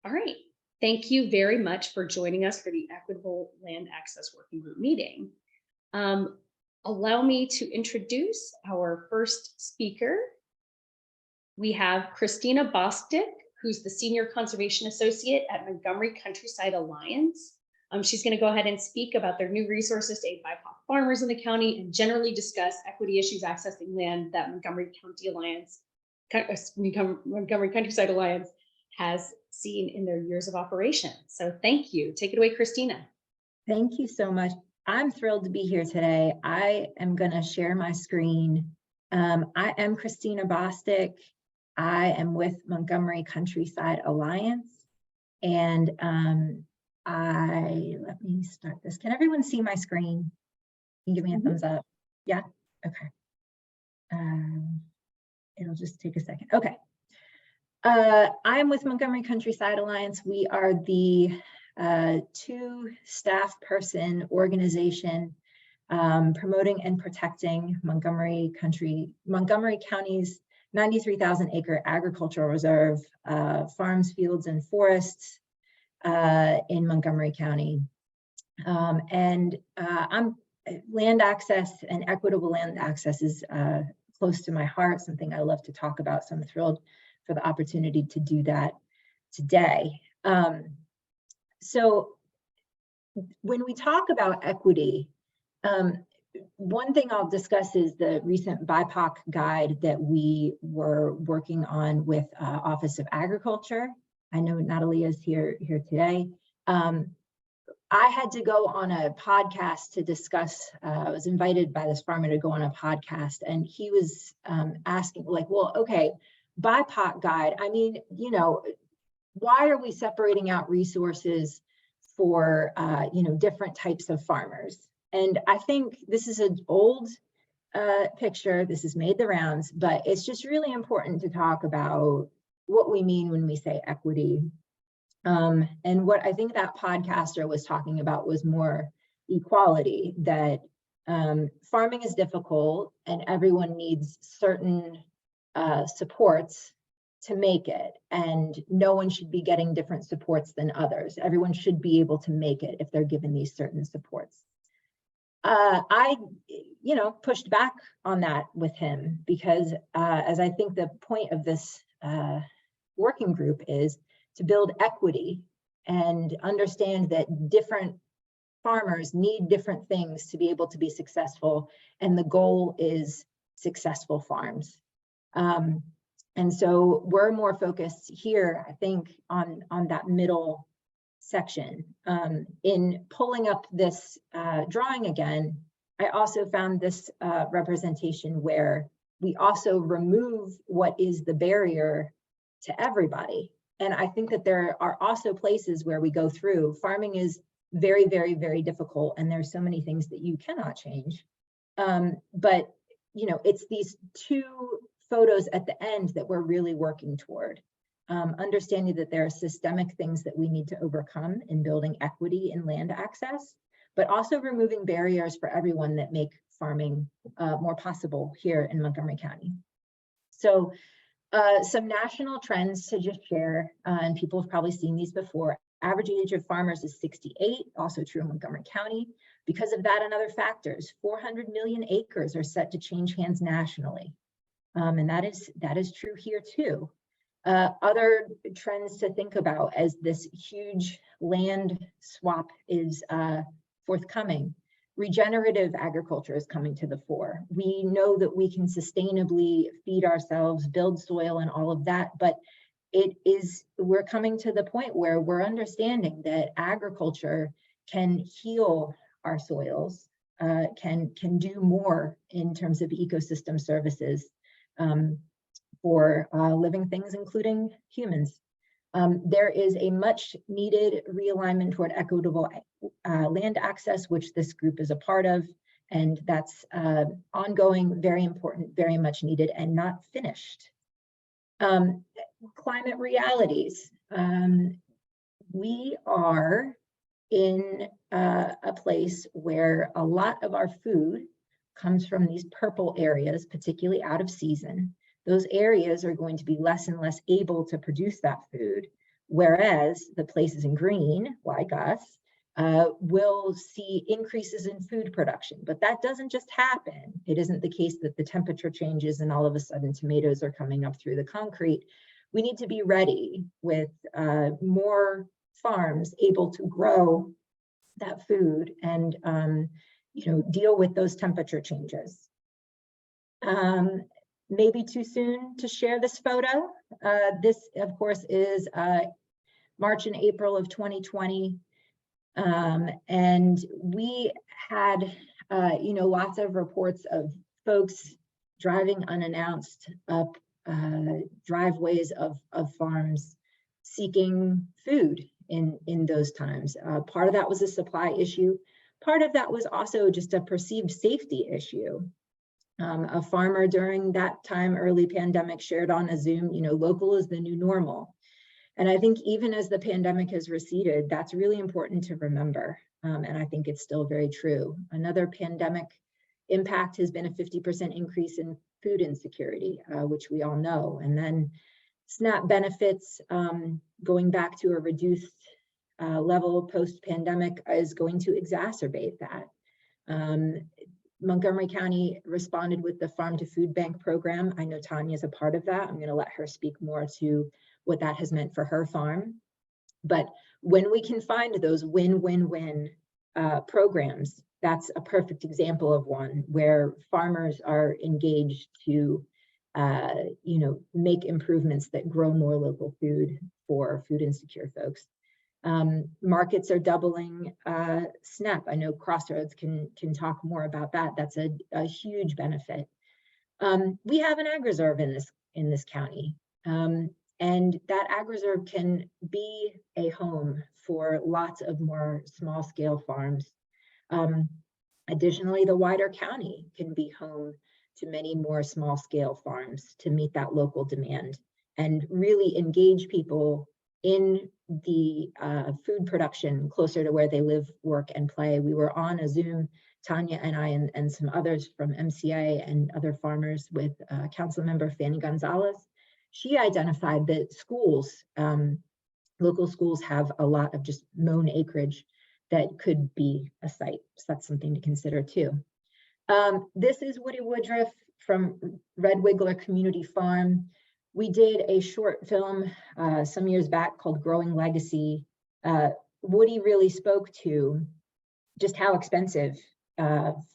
All right. Thank you very much for joining us for the Equitable Land Access Working Group meeting. Allow me to introduce our first speaker. We have Kristina Bostick, who's the Senior Conservation Associate at Montgomery Countryside Alliance. She's going to go ahead and speak about their new resources to aid BIPOC farmers in the county and generally discuss equity issues accessing land that Montgomery Countryside Alliance has seen in their years of operation. So thank you. Take it away, Kristina. Thank you so much. I'm thrilled to be here today. I am going to share my screen. I am Kristina Bostick. I am with Montgomery Countryside Alliance. And let me start this. Can everyone see my screen? Can you give me a thumbs up? Yeah? Okay. It'll just take a second. Okay. I'm with Montgomery Countryside Alliance. We are the two staff person organization promoting and protecting Montgomery County's 93,000 acre agricultural reserve, farms, fields, and forests in Montgomery County. I'm land access and equitable land access is close to my heart, something I love to talk about. So I'm thrilled for the opportunity to do that today. So when we talk about equity, one thing I'll discuss is the recent BIPOC guide that we were working on with Office of Agriculture. I know Natalie is here today. I had to go on a podcast to discuss, I was invited by this farmer to go on a podcast, and he was asking like, well, okay, BIPOC guide, I mean, you know, why are we separating out resources for, you know, different types of farmers? And I think this is an old picture, this has made the rounds, but it's just really important to talk about what we mean when we say equity. And what I think that podcaster was talking about was more equality, that farming is difficult and everyone needs certain supports to make it, and no one should be getting different supports than others. Everyone should be able to make it if they're given these certain supports. I, you know, pushed back on that with him because as I think the point of this working group is to build equity and understand that different farmers need different things to be able to be successful, and the goal is successful farms. And so we're more focused here, I think, on that middle section. In pulling up this drawing again, I also found this representation where we also remove what is the barrier to everybody. And I think that there are also places where we go through. Farming is very, very, very difficult, and there's so many things that you cannot change. But you know, it's these two photos at the end that we're really working toward. Understanding that there are systemic things that we need to overcome in building equity in land access, but also removing barriers for everyone that make farming more possible here in Montgomery County. So some national trends to just share, and people have probably seen these before. Average age of farmers is 68, also true in Montgomery County. Because of that and other factors, 400 million acres are set to change hands nationally. And that is true here too. Other trends to think about as this huge land swap is forthcoming. Regenerative agriculture is coming to the fore. We know that we can sustainably feed ourselves, build soil and all of that, but we're coming to the point where we're understanding that agriculture can heal our soils, can do more in terms of ecosystem services for living things, including humans. There is a much needed realignment toward equitable land access, which this group is a part of, and that's ongoing, very important, very much needed, and not finished. Climate realities. We are in a place where a lot of our food comes from these purple areas, particularly out of season. Those areas are going to be less and less able to produce that food, whereas the places in green, like us, will see increases in food production. But that doesn't just happen. It isn't the case that the temperature changes and all of a sudden tomatoes are coming up through the concrete. We need to be ready with more farms able to grow that food and deal with those temperature changes. Maybe too soon to share this photo. This, of course, is March and April of 2020. And we had, lots of reports of folks driving unannounced up driveways of farms seeking food in those times. Part of that was a supply issue. Part of that was also just a perceived safety issue. A farmer during that time, early pandemic, shared on a Zoom, local is the new normal. And I think even as the pandemic has receded, that's really important to remember. And I think it's still very true. Another pandemic impact has been a 50% increase in food insecurity, which we all know. And then SNAP benefits, going back to a reduced level post-pandemic, is going to exacerbate that. Montgomery County responded with the Farm to Food Bank program. I know Tanya is a part of that. I'm going to let her speak more to what that has meant for her farm. But when we can find those win-win-win programs, that's a perfect example of one where farmers are engaged to, make improvements that grow more local food for food insecure folks. Markets are doubling SNAP. I know Crossroads can talk more about that. That's a huge benefit. We have an ag reserve in this county, and that ag reserve can be a home for lots of more small scale farms. Additionally, the wider county can be home to many more small scale farms to meet that local demand and really engage people in the food production closer to where they live, work, and play. We were on a Zoom, Tanya and I and some others from MCA and other farmers with Council Member Fanny Gonzalez. She identified that schools, local schools, have a lot of just mown acreage that could be a site. So that's something to consider too. This is Woody Woodruff from Red Wiggler Community Farm. We did a short film some years back called Growing Legacy. Woody really spoke to just how expensive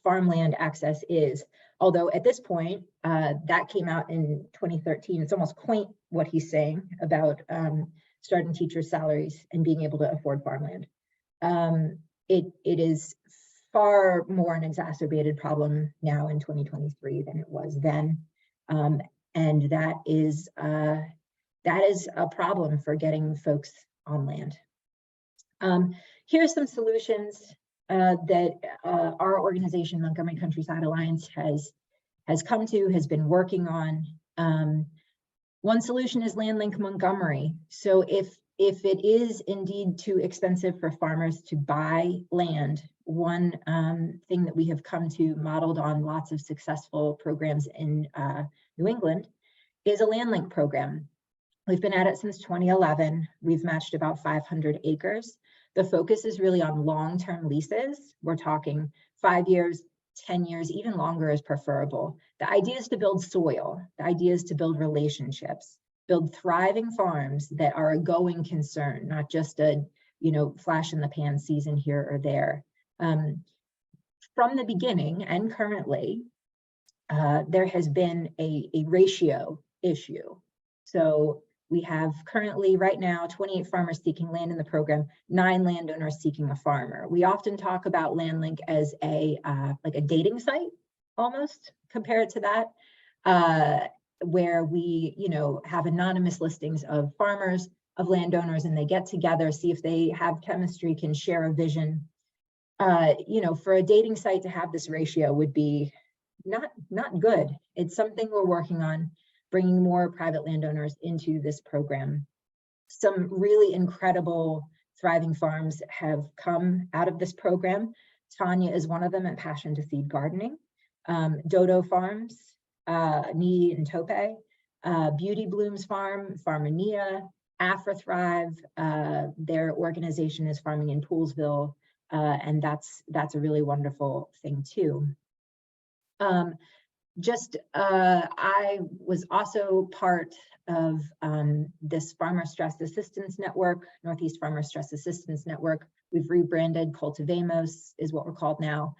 farmland access is. Although at this point, that came out in 2013. It's almost quaint what he's saying about starting teachers' salaries and being able to afford farmland. It is far more an exacerbated problem now in 2023 than it was then. And that is a problem for getting folks on land. Here are some solutions that our organization, Montgomery Countryside Alliance, has been working on. One solution is LandLink Montgomery. So if it is indeed too expensive for farmers to buy land, one thing that we have come to, modeled on lots of successful programs in New England, is a LandLink program. We've been at it since 2011. We've matched about 500 acres. The focus is really on long-term leases. We're talking 5 years, 10 years, even longer is preferable. The idea is to build soil. The idea is to build relationships, build thriving farms that are a going concern, not just a flash in the pan season here or there. From the beginning and currently, there has been a ratio issue. So we have currently, right now, 28 farmers seeking land in the program, 9 landowners seeking a farmer. We often talk about LandLink as like a dating site, almost, compared to that, where we have anonymous listings of farmers, of landowners, and they get together, see if they have chemistry, can share a vision. For a dating site to have this ratio would be not good. It's something we're working on, bringing more private landowners into this program. Some really incredible thriving farms have come out of this program. Tanya is one of them at Passion to Seed Gardening. Dodo Farms, Nii and Tope, Beauty Blooms Farm, Farmania, AfriThrive, their organization is farming in Poolesville, and that's a really wonderful thing too. I was also part of this Farmer Stress Assistance Network, Northeast Farmer Stress Assistance Network. We've rebranded. Cultivamos is what we're called now.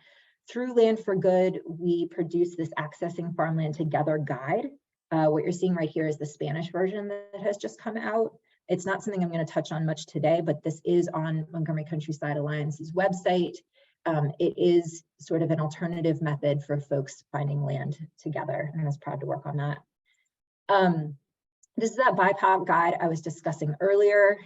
Through Land for Good, we produce this Accessing Farmland Together guide. What you're seeing right here is the Spanish version that has just come out. It's not something I'm going to touch on much today, but this is on Montgomery Countryside Alliance's website. It is sort of an alternative method for folks finding land together, and I was proud to work on that. This is that BIPOC guide I was discussing earlier.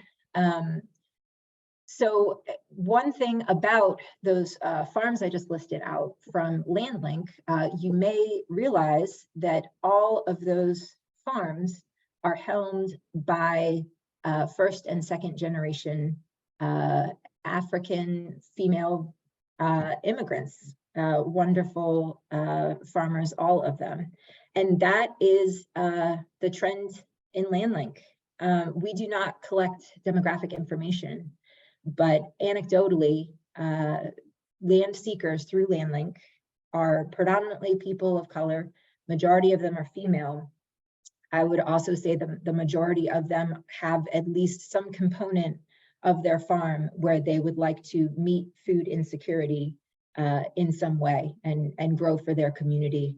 So one thing about those farms I just listed out from LandLink, you may realize that all of those farms are helmed by first and second generation African female immigrants, wonderful farmers, all of them. And that is the trend in LandLink. We do not collect demographic information, but anecdotally, land seekers through LandLink are predominantly people of color. Majority of them are female. I would also say the majority of them have at least some component of their farm where they would like to meet food insecurity in some way and grow for their community.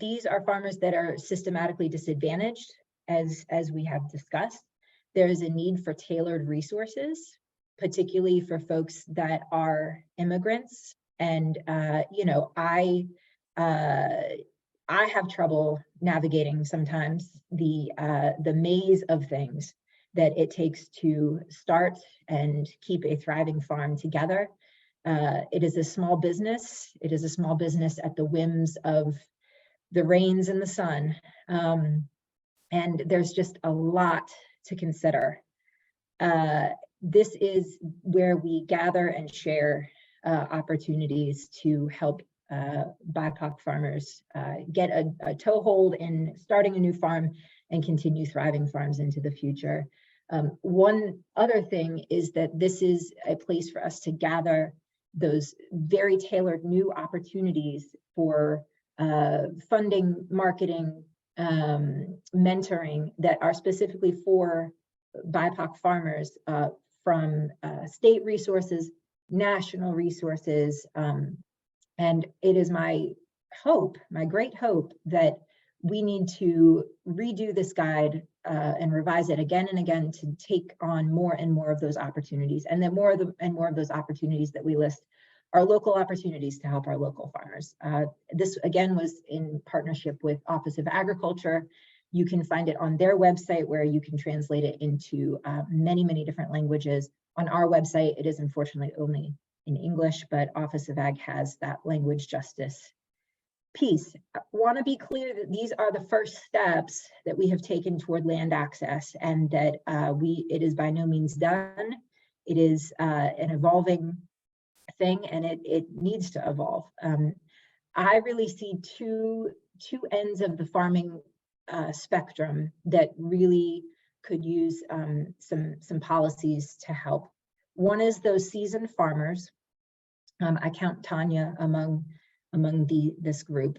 These are farmers that are systematically disadvantaged, as we have discussed. There is a need for tailored resources, particularly for folks that are immigrants. And you know, I have trouble navigating sometimes the maze of things that it takes to start and keep a thriving farm together. It is a small business. It is a small business at the whims of the rains and the sun. And there's just a lot to consider. This is where we gather and share opportunities to help BIPOC farmers get a toehold in starting a new farm and continue thriving farms into the future. One other thing is that this is a place for us to gather those very tailored new opportunities for funding, marketing, mentoring that are specifically for BIPOC farmers from state resources, national resources. And it is my hope, my great hope, that we need to redo this guide and revise it again and again to take on more and more of those opportunities. And then more of those opportunities that we list are local opportunities to help our local farmers. This again was in partnership with Office of Agriculture. You can find it on their website where you can translate it into many, many different languages. On our website, it is unfortunately only in English, but Office of Ag has that language justice piece. I want to be clear that these are the first steps that we have taken toward land access, and that it is by no means done. It is an evolving thing, and it needs to evolve. I really see two ends of the farming spectrum that really could use some policies to help. One is those seasoned farmers. I count Tanya among this group.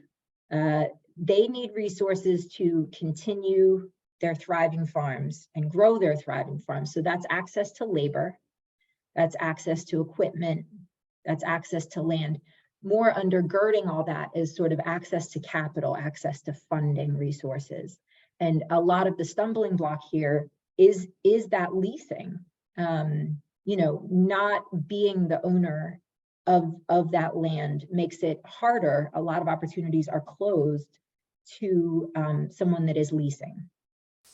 They need resources to continue their thriving farms and grow their thriving farms. So that's access to labor, that's access to equipment, that's access to land. More undergirding all that is sort of access to capital, access to funding resources. And a lot of the stumbling block here is that leasing. You know, not being the owner of that land makes it harder. A lot of opportunities are closed to someone that is leasing,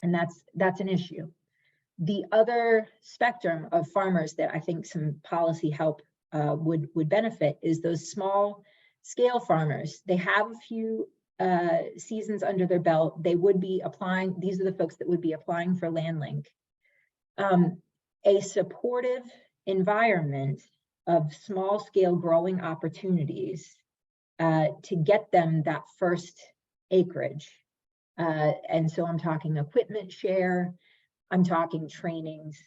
and that's an issue. The other spectrum of farmers that I think some policy help would benefit is those small scale farmers. They have a few seasons under their belt. They would be applying. These are the folks that would be applying for LandLink. A supportive environment of small scale growing opportunities to get them that first acreage And so I'm talking equipment share, I'm talking trainings.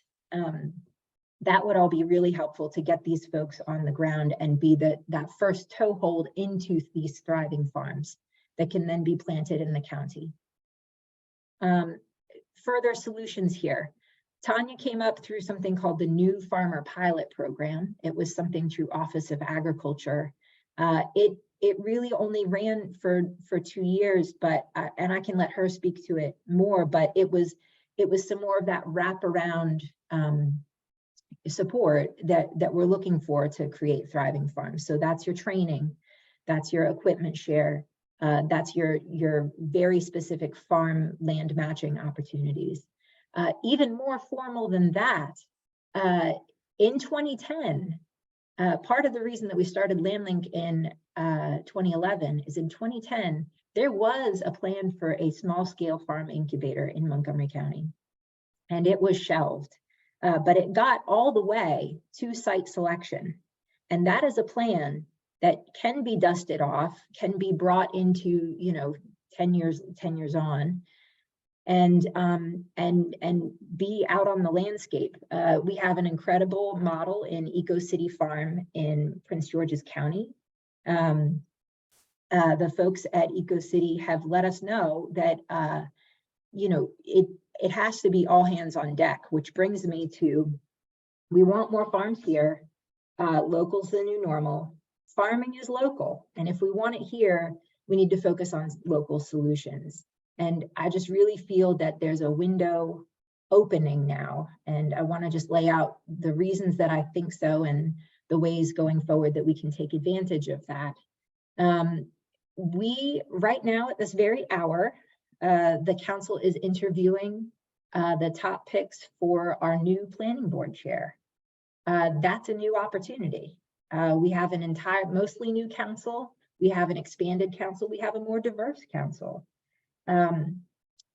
That would all be really helpful to get these folks on the ground and be that first toehold into these thriving farms that can then be planted in the county. Further solutions here. Tanya came up through something called the New Farmer Pilot Program. It was something through Office of Agriculture. It really only ran for 2 years, but and I can let her speak to it more. But it was some more of that wraparound support that we're looking for to create thriving farms. So that's your training, that's your equipment share, that's your very specific farm land matching opportunities. Even more formal than that, in 2010, part of the reason that we started LandLink in 2011 is in 2010, there was a plan for a small scale farm incubator in Montgomery County, and it was shelved. But it got all the way to site selection. And that is a plan that can be dusted off, can be brought into, 10 years on, and be out on the landscape. We have an incredible model in Eco City Farm in Prince George's County. The folks at Eco City have let us know that, it has to be all hands on deck, which brings me to, we want more farms here. Local's the new normal. Farming is local. And if we want it here, we need to focus on local solutions. And I just really feel that there's a window opening now. And I want to just lay out the reasons that I think so and the ways going forward that we can take advantage of that. We, right now at this very hour, the council is interviewing the top picks for our new planning board chair. That's a new opportunity. We have an entire, mostly new council. We have an expanded council. We have a more diverse council.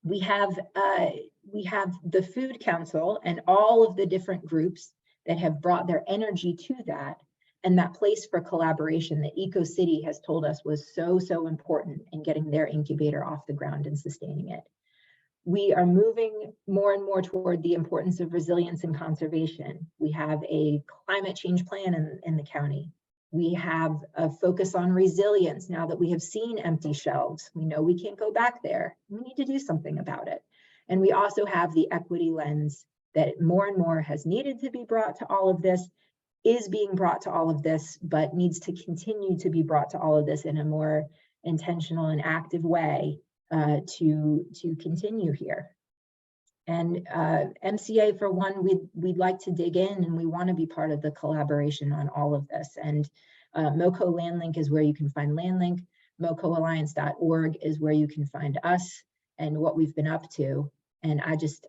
We have the food council and all of the different groups that have brought their energy to that, and that place for collaboration that Eco City has told us was so important in getting their incubator off the ground and sustaining it. We are moving more and more toward the importance of resilience and conservation. We have a climate change plan in the county. We have a focus on resilience now that we have seen empty shelves. We know we can't go back there. We need to do something about it. And we also have the equity lens that more and more has needed to be brought to all of this, is being brought to all of this, but needs to continue to be brought to all of this in a more intentional and active way to continue here. And MCA, for one, we'd like to dig in, and we want to be part of the collaboration on all of this. And MoCo LandLink is where you can find LandLink. MoCoAlliance.org is where you can find us and what we've been up to. And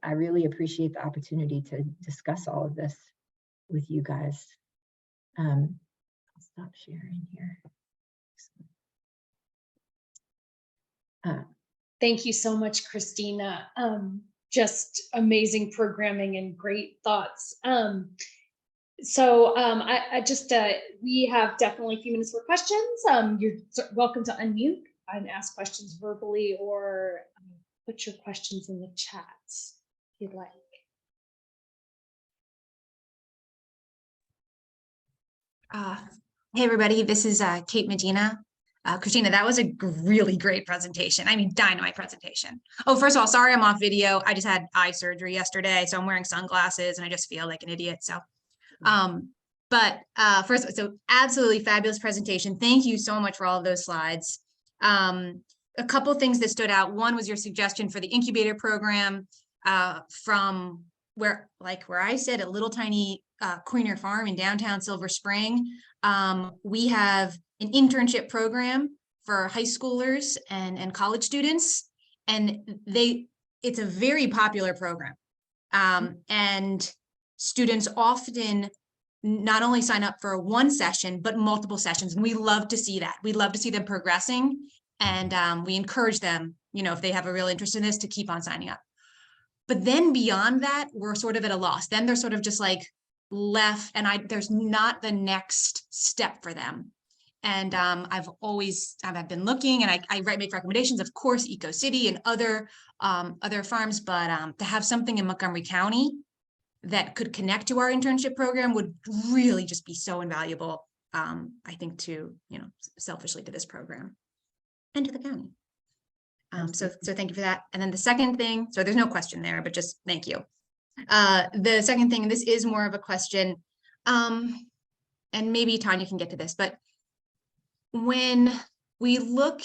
I really appreciate the opportunity to discuss all of this with you guys. I'll stop sharing here. Thank you so much, Kristina. Just amazing programming and great thoughts. We have definitely a few minutes for questions. You're welcome to unmute and ask questions verbally, or put your questions in the chat if you'd like. Hey everybody, this is Kate Medina. Kristina, that was a really great presentation. I mean, dynamite presentation. Oh, first of all, sorry I'm off video. I just had eye surgery yesterday, so I'm wearing sunglasses and I just feel like an idiot. So, first, so absolutely fabulous presentation. Thank you so much for all of those slides. A couple of things that stood out. One was your suggestion for the incubator program from where I said, a little tiny Queener Farm in downtown Silver Spring. We have an internship program for high schoolers and college students, and it's a very popular program. And students often not only sign up for one session, but multiple sessions. And we love to see that. We love to see them progressing, and we encourage them, if they have a real interest in this, to keep on signing up. But then beyond that, we're sort of at a loss. Then they're sort of just like left, and there's not the next step for them. And I've been looking, and I make recommendations, of course, Eco City and other farms, but to have something in Montgomery County that could connect to our internship program would really just be so invaluable, I think, to, selfishly to this program and to the county. So thank you for that. And then the second thing, so there's no question there, but just thank you. The second thing, and this is more of a question, and maybe Tanya can get to this, but when we look,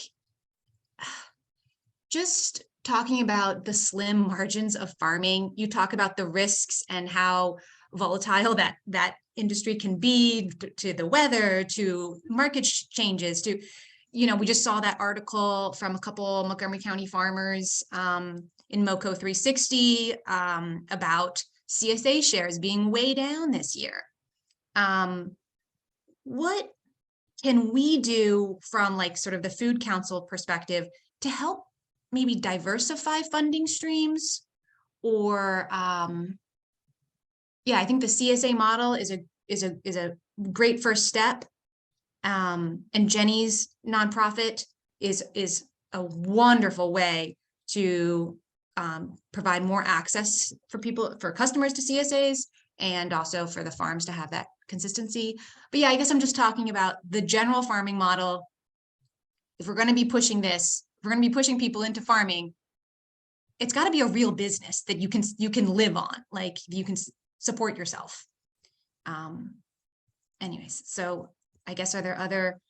just talking about the slim margins of farming, you talk about the risks and how volatile that industry can be to the weather, to market changes, to, we just saw that article from a couple Montgomery County farmers in MoCo 360 about CSA shares being way down this year. What can we do from like sort of the Food Council perspective to help maybe diversify funding streams? Or I think the CSA model is a great first step. And Jenny's nonprofit is a wonderful way to provide more access for customers to CSAs, and also for the farms to have that consistency. But I guess I'm just talking about the general farming model. If we're going to be pushing this, if we're going to be pushing people into farming, it's got to be a real business that you can live on, like you can support yourself. Anyways, so I guess, are there other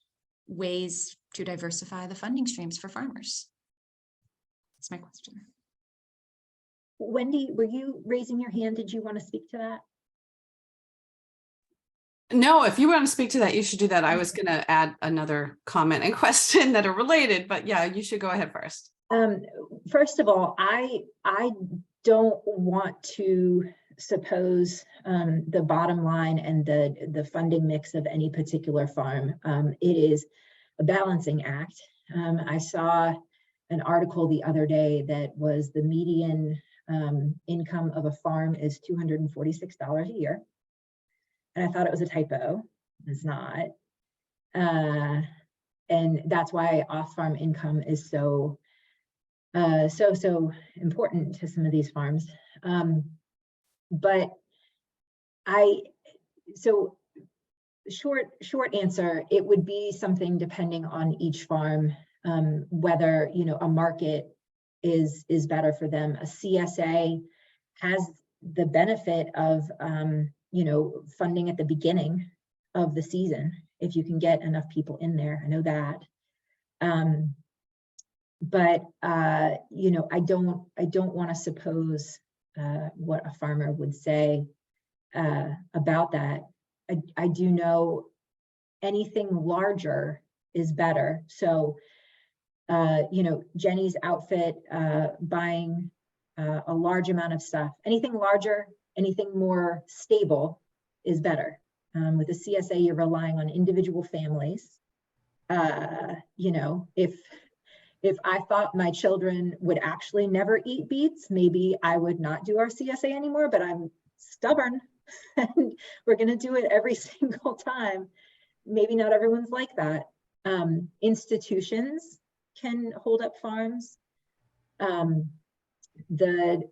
ways to diversify the funding streams for farmers? That's my question. Wendy, were you raising your hand? Did you want to speak to that? No, if you want to speak to that, you should do that. I was going to add another comment and question that are related, but yeah, you should go ahead first. First of all, I don't want to suppose the bottom line and the funding mix of any particular farm. It is a balancing act. I saw an article the other day that was the median income of a farm is $246 a year. And I thought it was a typo. It's not. And that's why off-farm income is so important to some of these farms. But short answer, it would be something depending on each farm, whether, a market is better for them. A CSA has the benefit of, funding at the beginning of the season, if you can get enough people in there. I know that. But I don't want to suppose what a farmer would say about that. I do know anything larger is better. So, Jenny's outfit, buying a large amount of stuff, anything larger, anything more stable is better. With a CSA, you're relying on individual families. If I thought my children would actually never eat beets, maybe I would not do our CSA anymore, but I'm stubborn and we're going to do it every single time. Maybe not everyone's like that. Institutions can hold up farms. The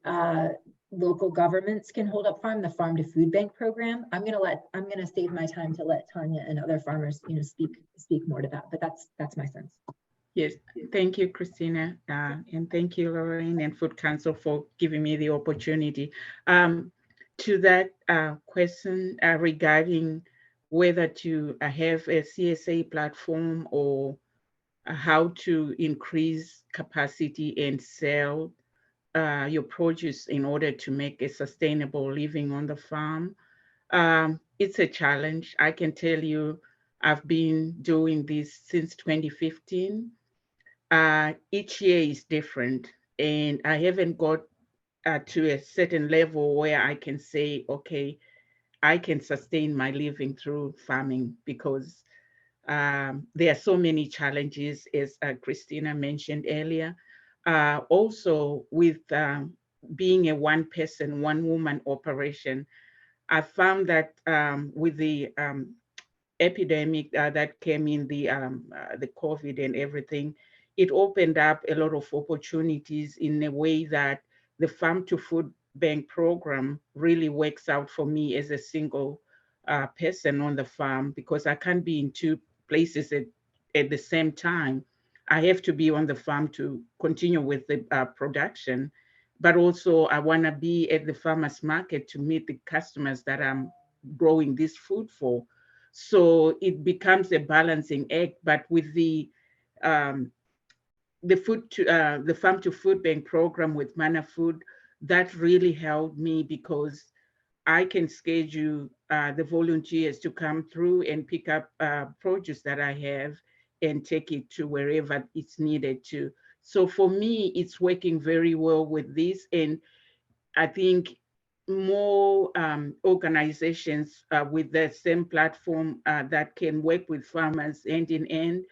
local governments can hold up farm, the farm to food bank program. I'm going to save my time to let Tanya and other farmers, speak more to that, but that's my sense. Yes, thank you, Kristina, and thank you, Lorraine and Food Council, for giving me the opportunity. To that question regarding whether to have a CSA platform or how to increase capacity and sell your produce in order to make a sustainable living on the farm, it's a challenge. I can tell you, I've been doing this since 2015. Each year is different, and I haven't got to a certain level where I can say, okay, I can sustain my living through farming, because there are so many challenges, as Kristina mentioned earlier. Also, with being a one-person, one-woman operation, I found that with the epidemic that came in, the COVID and everything, it opened up a lot of opportunities in a way that the Farm to Food Bank program really works out for me as a single person on the farm, because I can't be in two places at the same time. I have to be on the farm to continue with the production, but also I want to be at the farmers market to meet the customers that I'm growing this food for. So it becomes a balancing act. But with the Farm to Food Bank program with Mana Food, that really helped me, because I can schedule the volunteers to come through and pick up produce that I have and take it to wherever it's needed to. So for me, it's working very well with this. And I think more organizations with the same platform that can work with farmers hand in hand,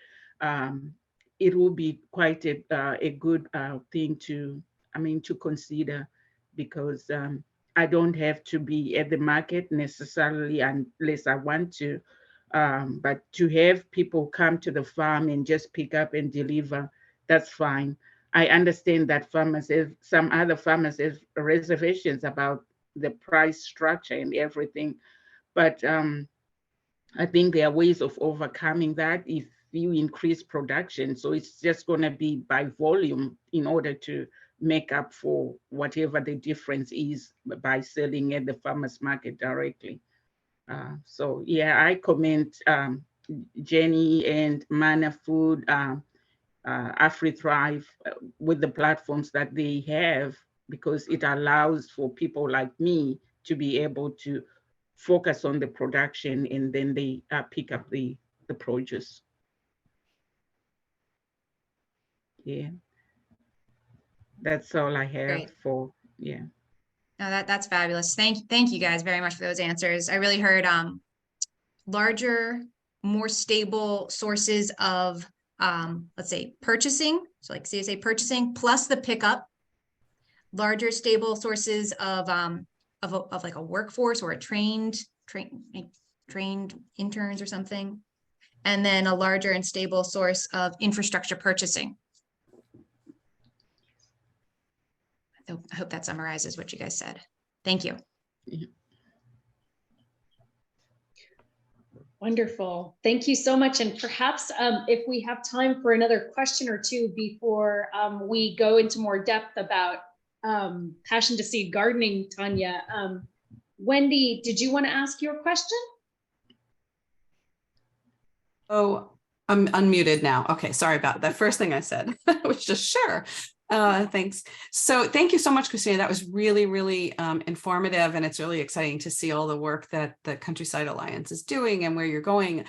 it will be quite a good thing to consider, because I don't have to be at the market necessarily unless I want to, but to have people come to the farm and just pick up and deliver, that's fine. I understand that some other farmers have reservations about the price structure and everything, but I think there are ways of overcoming that if you increase production. So it's just going to be by volume in order to make up for whatever the difference is by selling at the farmers market directly. So yeah, I commend Jenny and Mana Food, AfriThrive with the platforms that they have, because it allows for people like me to be able to focus on the production, and then they pick up the produce. Yeah, that's all I have. Great. For, yeah. No, that's fabulous. Thank you guys very much for those answers. I really heard larger, more stable sources of let's say purchasing, so like CSA purchasing plus the pickup, larger stable sources of like a workforce or a trained interns or something, and then a larger and stable source of infrastructure purchasing. I hope that summarizes what you guys said. Thank you. Wonderful. Thank you so much. And perhaps if we have time for another question or two before we go into more depth about passion to seed gardening, Tanya. Wendy, did you want to ask your question? Oh, I'm unmuted now. Okay, sorry about that. First thing I said was just sure. Thanks. So thank you so much, Kristina. That was really, really informative, and it's really exciting to see all the work that the Countryside Alliance is doing and where you're going.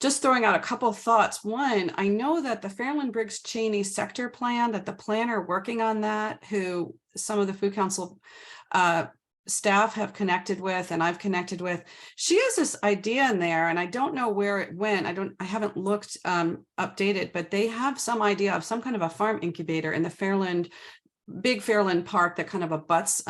Just throwing out a couple of thoughts. One, I know that the Fairland Briggs Cheney sector plan, that the planner working on that, who some of the Food Council staff have connected with and I've connected with, she has this idea in there, and I don't know where it went. I haven't looked updated, but they have some idea of some kind of a farm incubator in the big Fairland Park that kind of abuts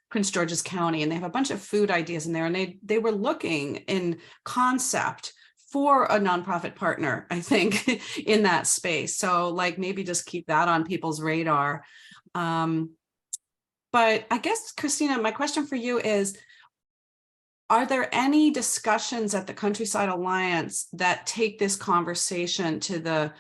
Prince George's County, and they have a bunch of food ideas in there, and they were looking in concept for a nonprofit partner, I think, in that space. So like maybe just keep that on people's radar. But I guess, Kristina, my question for you is, are there any discussions at the Countryside Alliance that take this conversation to the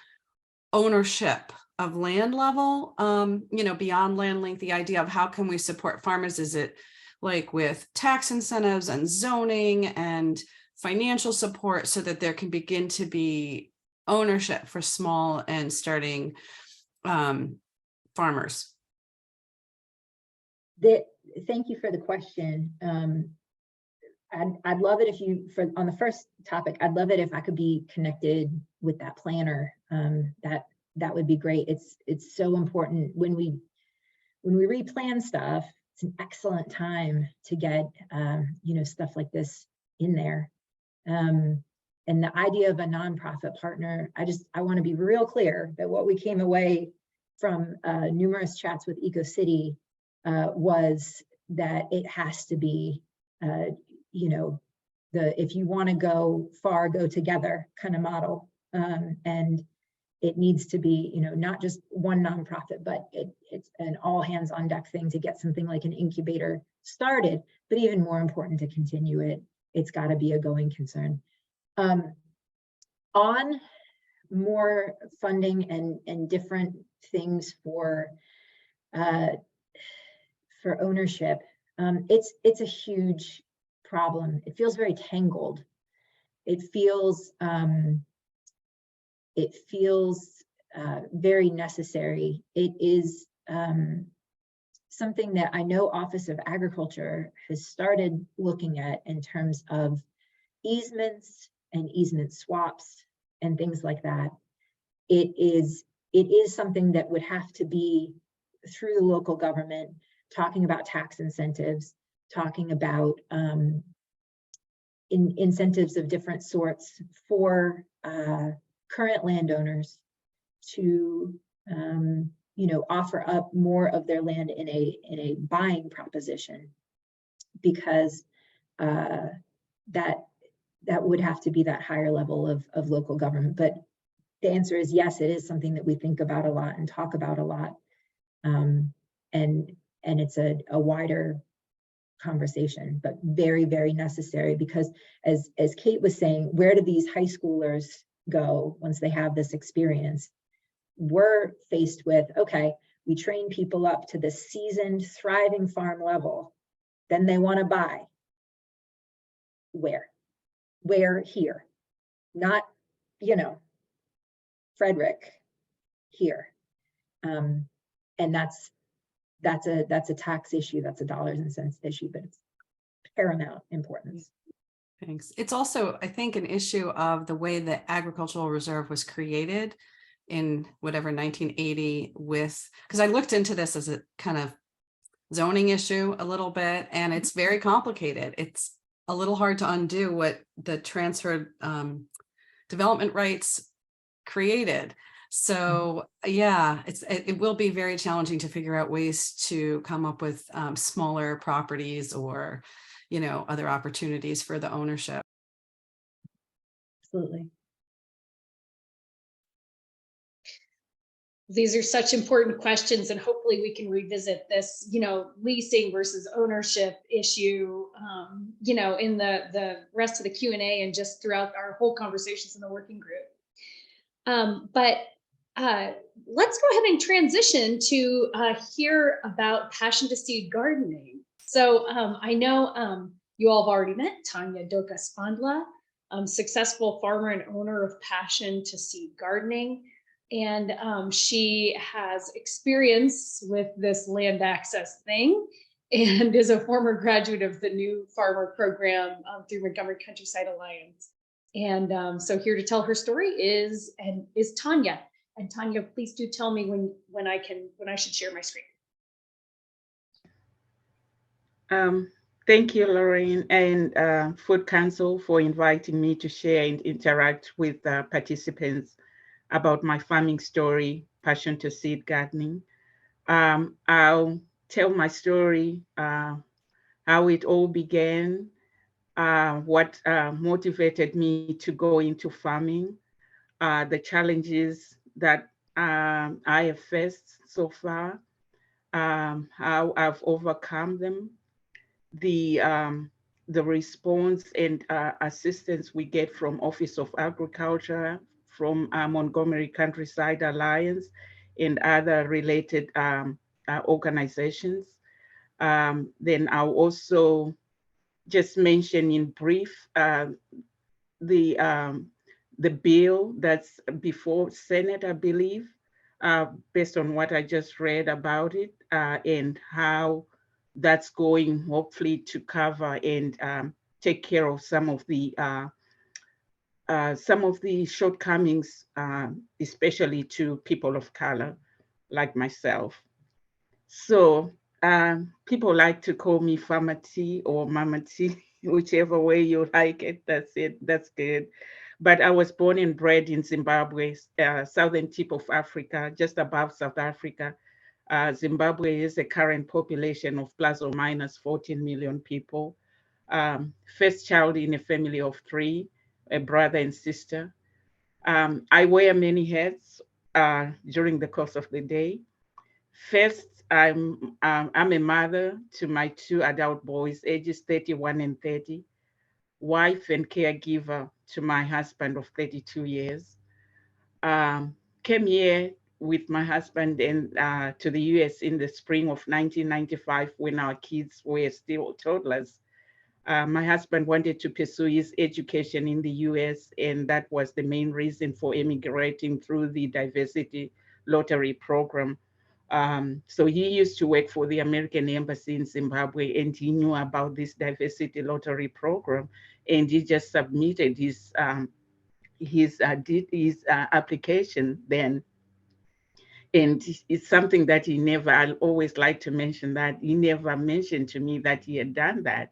ownership of land level, beyond land link, the idea of how can we support farmers? Is it like with tax incentives and zoning and financial support so that there can begin to be ownership for small and starting farmers? Thank you for the question. I'd love it if on the first topic, I'd love it if I could be connected with that planner. That would be great. It's so important when we replan stuff. It's an excellent time to get stuff like this in there. And the idea of a nonprofit partner, I want to be real clear that what we came away from numerous chats with EcoCity was that it has to be, if you want to go far, go together kind of model. And it needs to be, not just one nonprofit, but it's an all hands on deck thing to get something like an incubator started, but even more important to continue it. It's got to be a going concern. On more funding and different things for ownership, it's a huge problem. It feels very tangled. It feels very necessary. It is something that I know Office of Agriculture has started looking at in terms of easements and easement swaps and things like that. It is something that would have to be through the local government, talking about tax incentives, talking about incentives of different sorts for current landowners to offer up more of their land in a buying proposition, because that would have to be that higher level of local government. But the answer is yes, it is something that we think about a lot and talk about a lot, and it's a wider conversation, but very, very necessary, because as Kate was saying, where do these high schoolers go once they have this experience? We're faced with, okay, we train people up to the seasoned, thriving farm level, then they want to buy. Where here? Not, Frederick, here. And that's a tax issue, that's a dollars and cents issue, but it's paramount importance. Thanks. It's also, I think, an issue of the way the Agricultural Reserve was created in whatever 1980 because I looked into this as a kind of zoning issue a little bit, and it's very complicated. It's a little hard to undo what the transferred development rights created. So yeah, it will be very challenging to figure out ways to come up with smaller properties or, other opportunities for the ownership. Absolutely. These are such important questions, and hopefully we can revisit this, leasing versus ownership issue, in the rest of the Q&A and just throughout our whole conversations in the working group. But let's go ahead and transition to hear about Passion to Seed gardening. So I know you all have already met Tanya Doka-Spandhla, successful farmer and owner of Passion to Seed gardening. And she has experience with this land access thing and is a former graduate of the new farmer program through Montgomery Countryside Alliance. And so here to tell her story is Tanya. And Tanya, please do tell me when I should share my screen. Thank you, Lorraine, and Food Council for inviting me to share and interact with participants about my farming story, Passion to Seed gardening. I'll tell my story, how it all began, what motivated me to go into farming, the challenges that I have faced so far, how I've overcome them, the response and assistance we get from Office of Agriculture, from Montgomery Countryside Alliance and other related organizations. Then I'll also just mention in brief the bill that's before Senate, I believe, based on what I just read about it, and how that's going hopefully to cover and take care of some of the shortcomings, especially to people of color like myself. So people like to call me Farmer T or Mama T, whichever way you like it, that's it, that's good. But I was born and bred in Zimbabwe, southern tip of Africa, just above South Africa. Zimbabwe is a current population of plus or minus 14 million people. First child in a family of 3, a brother and sister. I wear many hats during the course of the day. First, I'm a mother to my 2 adult boys, ages 31 and 30, wife and caregiver to my husband of 32 years. Came here with my husband and to the US in the spring of 1995 when our kids were still toddlers. My husband wanted to pursue his education in the US, and that was the main reason for immigrating through the diversity lottery program. So he used to work for the American Embassy in Zimbabwe, and he knew about this diversity lottery program, and he just submitted his application then. And it's something that he never, I always like to mention that he never mentioned to me that he had done that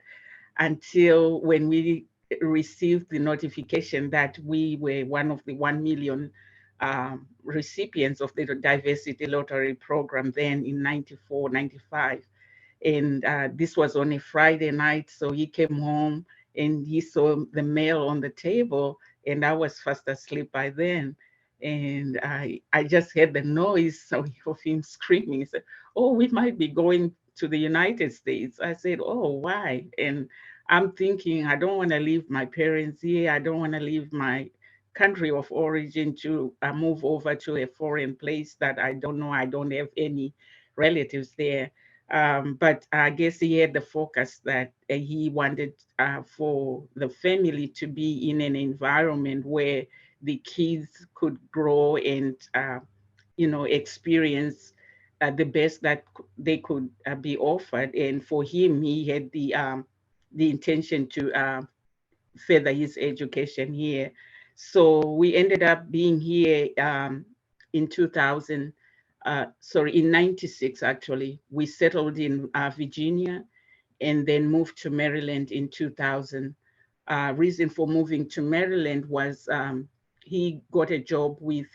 until when we received the notification that we were one of the 1 million recipients of the diversity lottery program then in 94, 95. And this was on a Friday night. So he came home and he saw the mail on the table, and I was fast asleep by then. And I just heard the noise of him screaming. He said, "Oh, we might be going to the United States." I said, "Oh, why?" And I'm thinking, I don't want to leave my parents here. I don't want to leave my country of origin to move over to a foreign place that I don't know. I don't have any relatives there. But I guess he had the focus that he wanted for the family to be in an environment where the kids could grow and, experience the best that they could be offered. And for him, he had the intention to further his education here. So we ended up being here in 2000. In 96, actually. We settled in Virginia and then moved to Maryland in 2000. Reason for moving to Maryland was he got a job with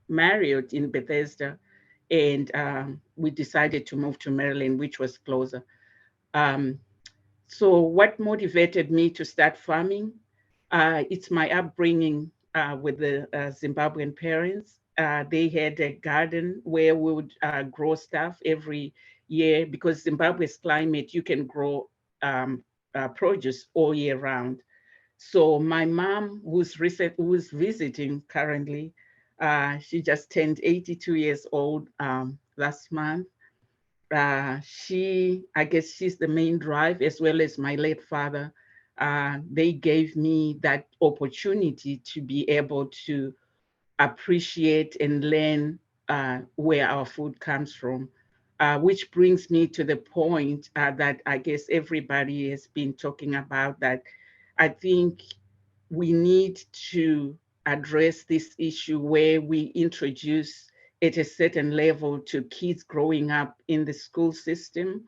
Marriott in Bethesda, and we decided to move to Maryland, which was closer. So what motivated me to start farming? It's my upbringing with the Zimbabwean parents. They had a garden where we would grow stuff every year because Zimbabwe's climate, you can grow produce all year round. So my mom, who's visiting currently, she just turned 82 years old last month. I guess she's the main drive, as well as my late father. They gave me that opportunity to be able to appreciate and learn where our food comes from, which brings me to the point that I guess everybody has been talking about, that I think we need to address this issue where we introduce at a certain level to kids growing up in the school system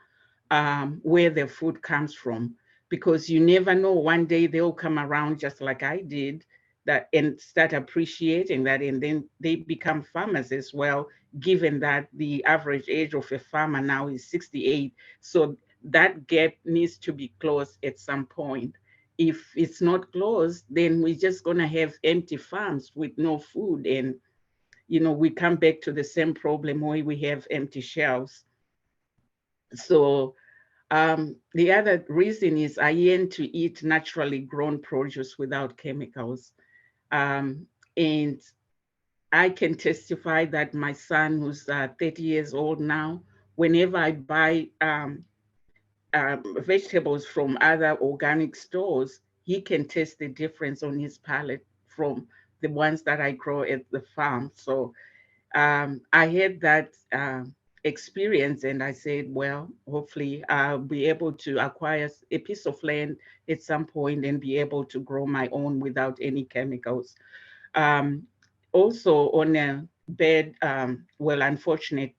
where their food comes from, because you never know, one day they'll come around just like I did that and start appreciating that, and then they become farmers as well, given that the average age of a farmer now is 68. So that gap needs to be closed at some point. If it's not closed, then we're just going to have empty farms with no food, and we come back to the same problem where we have empty shelves. So the other reason is I yearn to eat naturally grown produce without chemicals. And I can testify that my son, who's 30 years old now, whenever I buy vegetables from other organic stores, he can taste the difference on his palate from the ones that I grow at the farm. So I had that experience, and I said, well, hopefully I'll be able to acquire a piece of land at some point and be able to grow my own without any chemicals. Also, on a bad, unfortunate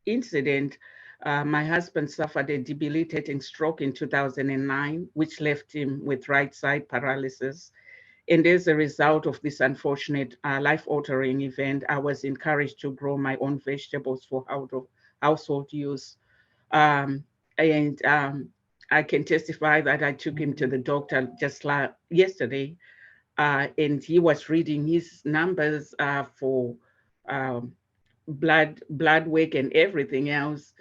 incident, my husband suffered a debilitating stroke in 2009, which left him with right side paralysis. And as a result of this unfortunate life-altering event, I was encouraged to grow my own vegetables for household use. And I can testify that I took him to the doctor just yesterday, and he was reading his numbers for um, blood work and everything else.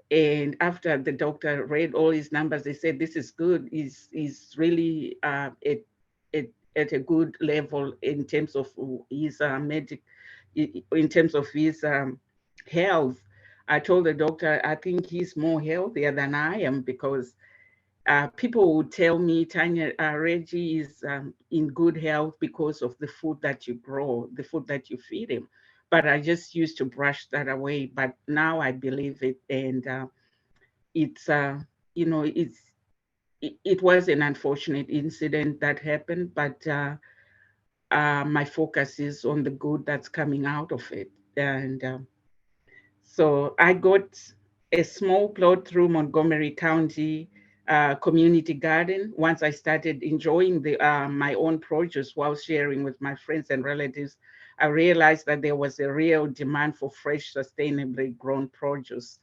And after the doctor read all his numbers, they said, this is good. He's really at a good level in terms of his in terms of his health. I told the doctor, I think he's more healthier than I am, because people would tell me, Tanya, Reggie is in good health because of the food that you grow, the food that you feed him. But I just used to brush that away. But now I believe it, and it's it was an unfortunate incident that happened, but my focus is on the good that's coming out of it. And so I got a small plot through Montgomery County community garden. Once I started enjoying my own produce while sharing with my friends and relatives, I realized that there was a real demand for fresh, sustainably grown produce.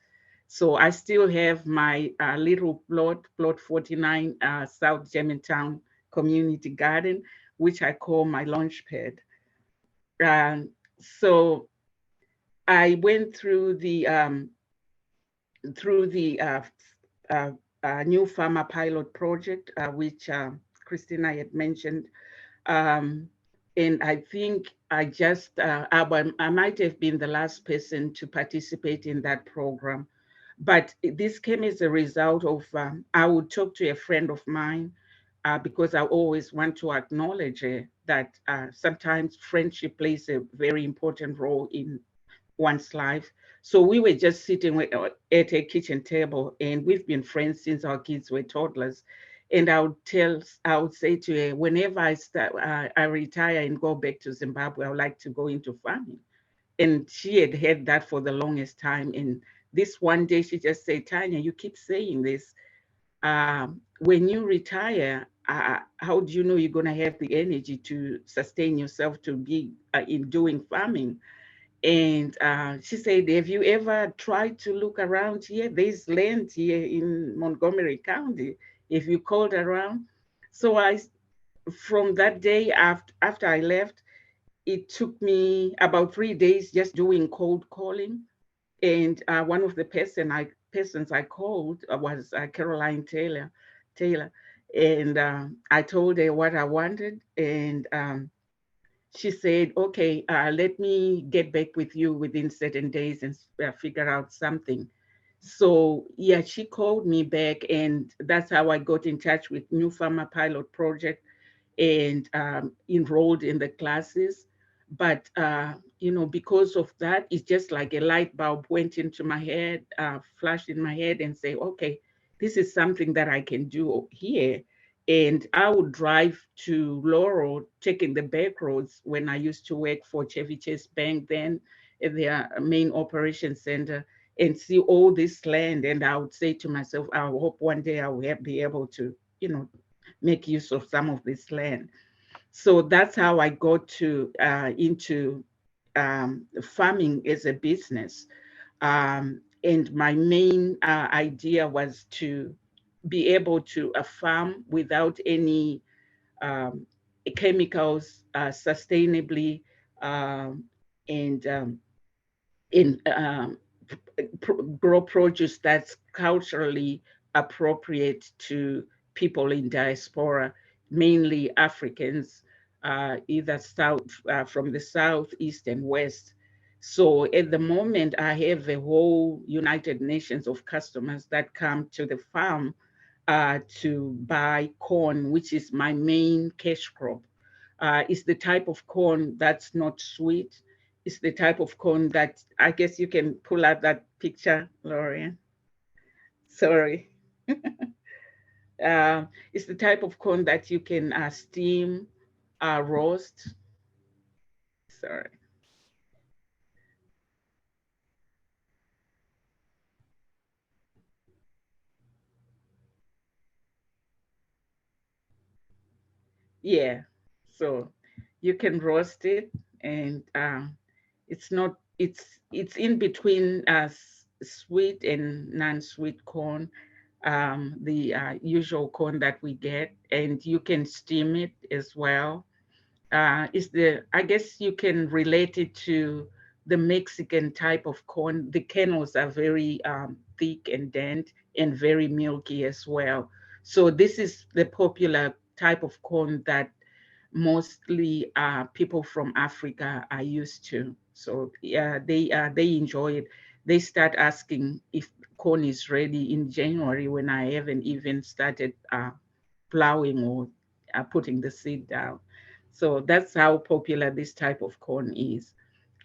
So I still have my little plot 49, South Germantown Community Garden, which I call my launch pad. So I went through the new farmer pilot project, which Kristina had mentioned. And I think I might have been the last person to participate in that program. But this came as a result of, I would talk to a friend of mine because I always want to acknowledge that sometimes friendship plays a very important role in one's life. So we were just sitting at a kitchen table, and we've been friends since our kids were toddlers. And I would say to her, whenever I retire and go back to Zimbabwe, I would like to go into farming. And she had heard that for the longest time. And this one day she just said, Tanya, you keep saying this. When you retire, how do you know you're going to have the energy to sustain yourself to be in doing farming? And she said, have you ever tried to look around here? There's land here in Montgomery County, if you called around. So from that day after I left, it took me about 3 days just doing cold calling. And one of the persons I called was Caroline Taylor. And I told her what I wanted. And she said, okay, let me get back with you within certain days and figure out something. So yeah, she called me back, and that's how I got in touch with New Farmer Pilot Project and enrolled in the classes. But because of that, it's just like a light bulb went into my head, flashed in my head, and say, okay, this is something that I can do here. And I would drive to Laurel, taking the back roads when I used to work for Chevy Chase Bank then at their main operations center, and see all this land. And I would say to myself, I hope one day I will be able to, make use of some of this land. So that's how I got into farming as a business. And my main idea was to be able to farm without any chemicals, sustainably, and grow produce that's culturally appropriate to people in diaspora, mainly Africans, either from the south, east, and west. So at the moment, I have a whole United Nations of customers that come to the farm to buy corn, which is my main cash crop. It's the type of corn that's not sweet. It's the type of corn that, I guess you can pull out that picture, Lorian. Sorry. It's the type of corn that you can steam, roast. Sorry. Yeah, so you can roast it, and it's in between sweet and non-sweet corn. the usual corn that we get, and you can steam it as well. I guess you can relate it to the Mexican type of corn. The kernels are very thick and dense and very milky as well. So this is the popular type of corn that mostly people from Africa are used to. So yeah, they enjoy it. They start asking if corn is ready in January when I haven't even started plowing or putting the seed down. So that's how popular this type of corn is.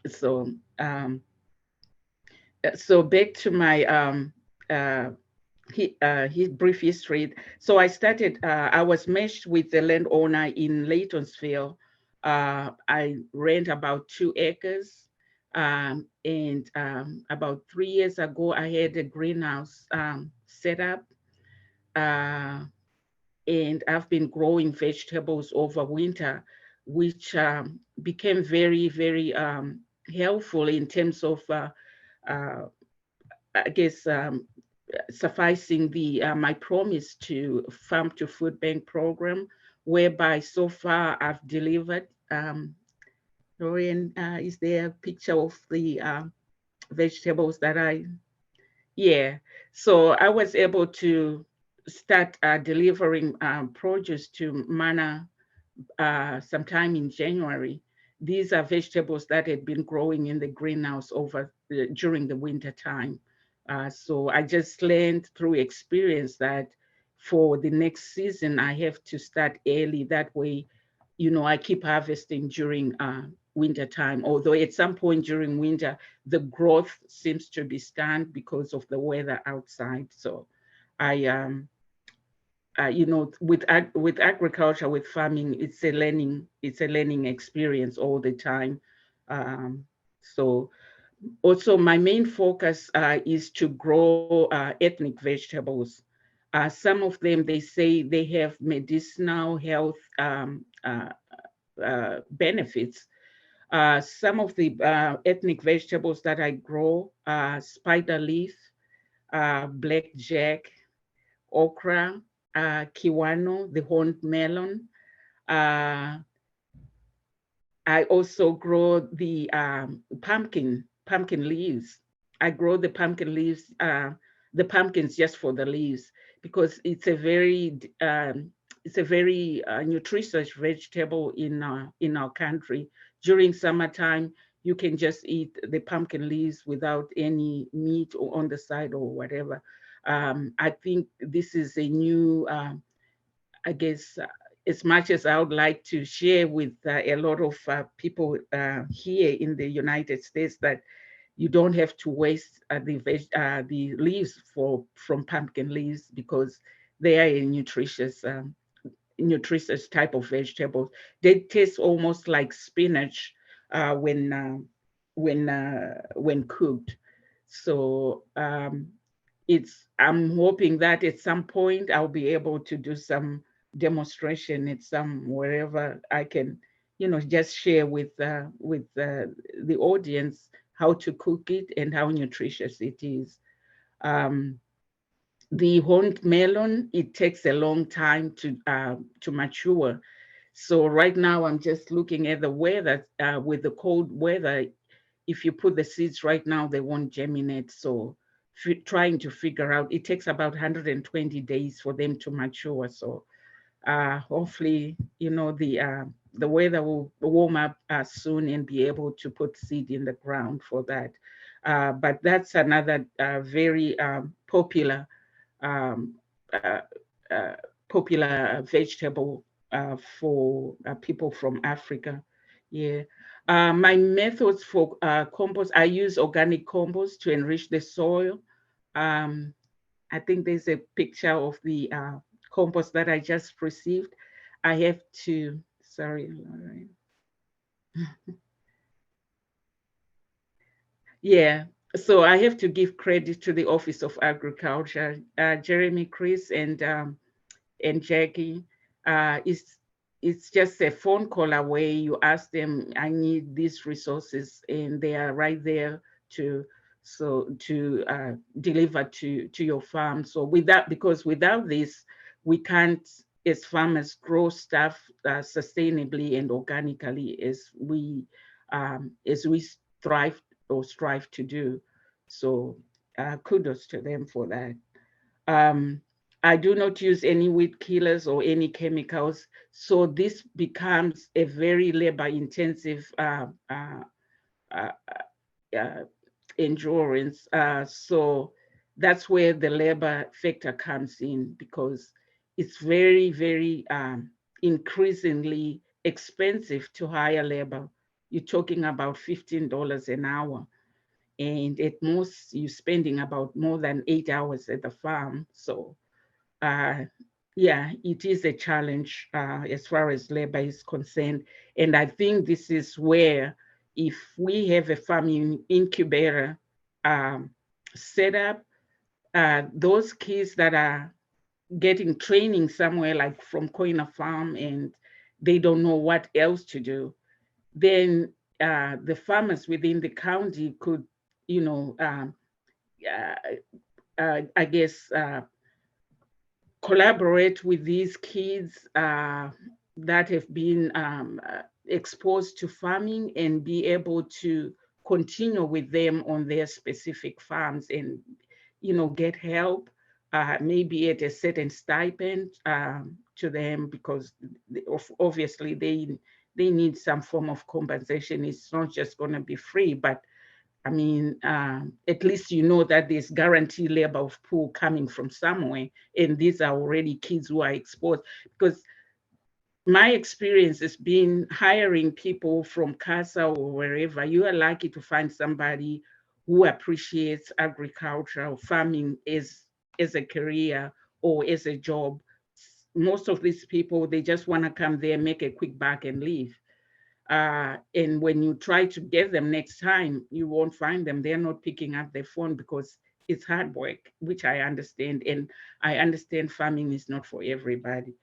So so back to my his brief history. So I started, I was meshed with the landowner in Laytonsville. I rent about 2 acres. And about 3 years ago, I had a greenhouse set up. And I've been growing vegetables over winter, which became very, very helpful in terms of, I guess, sufficing the my promise to Farm to Food Bank program, whereby so far I've delivered. Lorian, is there a picture of the vegetables that yeah. So I was able to start delivering produce to Mana sometime in January. These are vegetables that had been growing in the greenhouse during the winter time. So I just learned through experience that for the next season, I have to start early. That way, I keep harvesting during winter time. Although at some point during winter, the growth seems to be stunned because of the weather outside. So I, with agriculture, with farming, it's a learning experience all the time. So also my main focus is to grow ethnic vegetables. Some of them, they say they have medicinal health benefits. Some of the ethnic vegetables that I grow are spider leaf, blackjack, okra, kiwano, the horned melon. I also grow the pumpkin leaves. I grow the pumpkin leaves, the pumpkins just for the leaves, because it's a very nutritious vegetable in our country. During summertime, you can just eat the pumpkin leaves without any meat or on the side or whatever. I think this is a new, I guess, as much as I would like to share with a lot of people here in the United States that you don't have to waste the leaves from pumpkin leaves, because they are a nutritious type of vegetable. They taste almost like spinach when cooked. So I'm hoping that at some point I'll be able to do some demonstration at wherever I can, just share with the audience how to cook it and how nutritious it is. The horned melon, it takes a long time to mature. So right now I'm just looking at the weather. With the cold weather, if you put the seeds right now, they won't germinate. So trying to figure out, it takes about 120 days for them to mature. So hopefully, the weather will warm up soon and be able to put seed in the ground for that. But that's another very popular vegetable for people from Africa. Yeah. My methods for compost, I use organic compost to enrich the soil. I think there's a picture of the compost that I just received. I have to, sorry, Lauren. Yeah, so I have to give credit to the Office of Agriculture, Jeremy, Chris, and Jackie. It's just a phone call away. You ask them, I need these resources, and they are right there to so to deliver to your farm. So because without this, we can't, as farmers, grow stuff sustainably and organically as we strive to do. So kudos to them for that. I do not use any weed killers or any chemicals, so this becomes a very labor-intensive endurance. So that's where the labor factor comes in, because it's very, very increasingly expensive to hire labor. You're talking about $15 an hour. And at most, you're spending about more than 8 hours at the farm. So yeah, it is a challenge as far as labor is concerned. And I think this is where, if we have a farm incubator set up, those kids that are getting training somewhere like from Koina Farm and they don't know what else to do, then the farmers within the county could, you know, I guess, collaborate with these kids that have been exposed to farming and be able to continue with them on their specific farms and, you know, get help, maybe at a certain stipend to them, because obviously they need some form of compensation. It's not just going to be free, but I mean, at least you know that there's guaranteed labor of pool coming from somewhere, and these are already kids who are exposed. Because my experience has been hiring people from CASA or wherever, you are lucky to find somebody who appreciates agriculture or farming as a career or as a job. Most of these people, they just want to come there, make a quick buck and leave. And when you try to get them next time, you won't find them. They're not picking up their phone because it's hard work, which I understand. And I understand farming is not for everybody.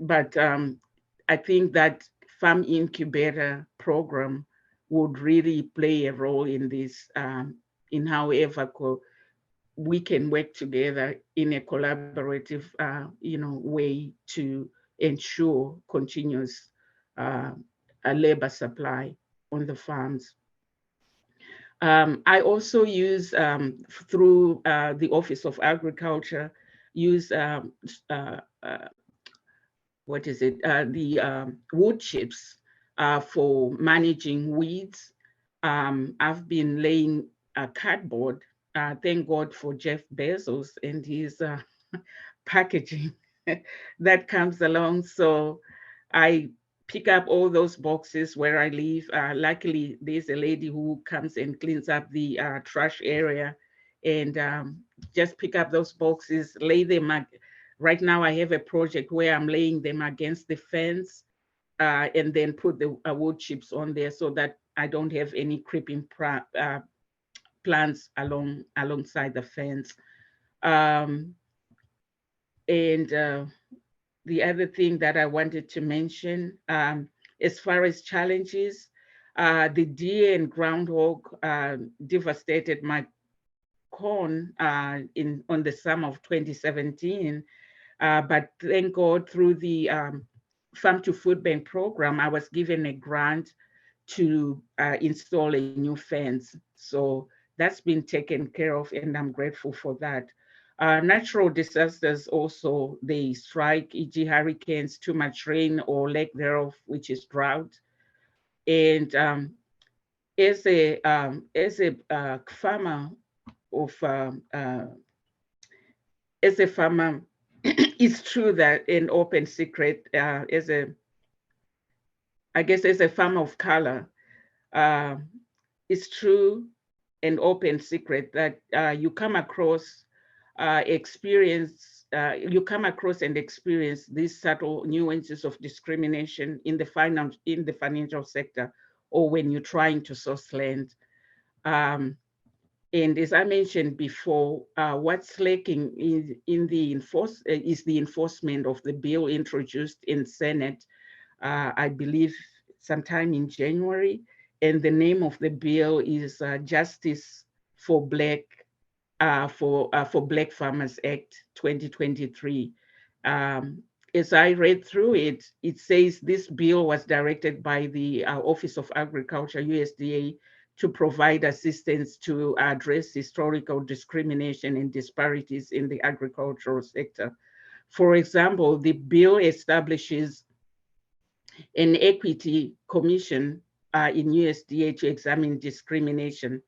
But I think that farm incubator program would really play a role in this, in however we can work together in a collaborative, you know, way to ensure continuous a labor supply on the farms. I also use, through the Office of Agriculture, use what is it? The wood chips for managing weeds. I've been laying cardboard. Thank God for Jeff Bezos and his packaging that comes along. So I pick up all those boxes where I live. Luckily, there's a lady who comes and cleans up the trash area, and just pick up those boxes, lay them. Right now, I have a project where I'm laying them against the fence, and then put the wood chips on there so that I don't have any creeping plants alongside the fence. The other thing that I wanted to mention, as far as challenges, the deer and groundhog devastated my corn on the summer of 2017. But thank God, through the Farm to Food Bank program, I was given a grant to install a new fence. So that's been taken care of, and I'm grateful for that. Natural disasters also, they strike, e.g. hurricanes, too much rain, or lack thereof, which is drought. And as a farmer it's true that an open secret, as a farmer of color, it's true and open secret that you come across and experience these subtle nuances of discrimination in the financial sector, or when you're trying to source land. And as I mentioned before, what's lacking is the enforcement of the bill introduced in Senate, I believe sometime in January. and the name of the bill is Justice for Black Farmers Act 2023. As I read through it, it says this bill was directed by the Office of Agriculture, USDA, to provide assistance to address historical discrimination and disparities in the agricultural sector. For example, the bill establishes an equity commission in USDA to examine discrimination.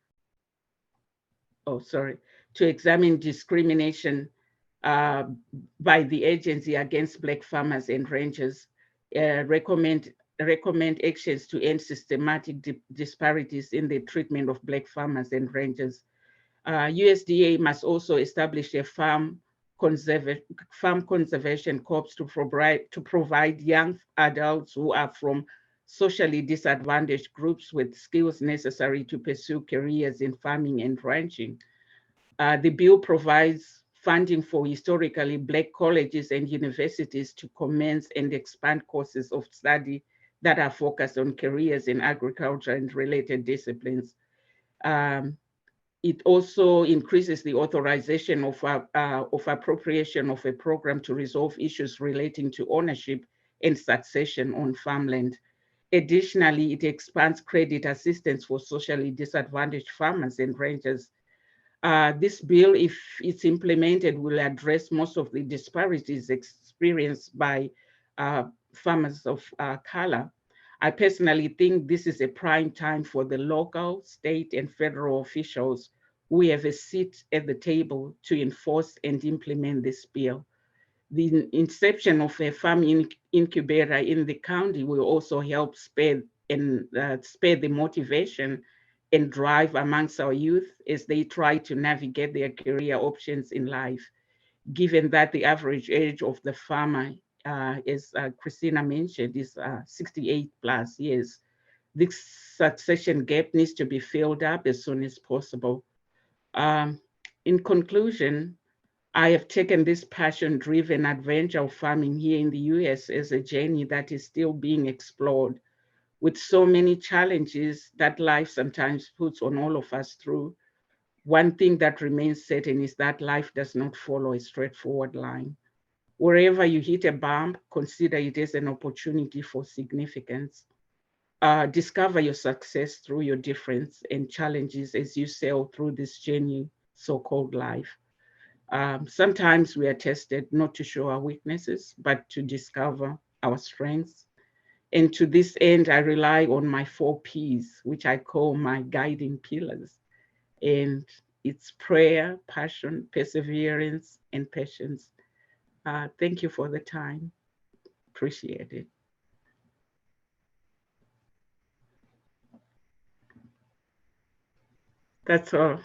To examine discrimination by the agency against Black farmers and ranchers, recommend actions to end systematic disparities in the treatment of Black farmers and ranchers. USDA must also establish a farm conservation corps to provide young adults who are from socially disadvantaged groups with skills necessary to pursue careers in farming and ranching. The bill provides funding for historically Black colleges and universities to commence and expand courses of study that are focused on careers in agriculture and related disciplines. It also increases the authorization of appropriation of a program to resolve issues relating to ownership and succession on farmland. Additionally, it expands credit assistance for socially disadvantaged farmers and ranchers. This bill, if it's implemented, will address most of the disparities experienced by farmers of color. I personally think this is a prime time for the local, state, and federal officials who have a seat at the table to enforce and implement this bill. The inception of a farm incubator in the county will also help spur the motivation and drive amongst our youth as they try to navigate their career options in life. Given that the average age of the farmer, as Kristina mentioned, is 68 plus years, this succession gap needs to be filled up as soon as possible. In conclusion, I have taken this passion-driven adventure of farming here in the US as a journey that is still being explored, with so many challenges that life sometimes puts on all of us through. One thing that remains certain is that life does not follow a straightforward line. Wherever you hit a bump, consider it as an opportunity for significance. Discover your success through your difference and challenges as you sail through this journey, so-called life. Sometimes we are tested not to show our weaknesses, but to discover our strengths. And to this end, I rely on my 4 Ps, which I call my guiding pillars. And it's prayer, passion, perseverance, and patience. Thank you for the time. Appreciate it. That's all.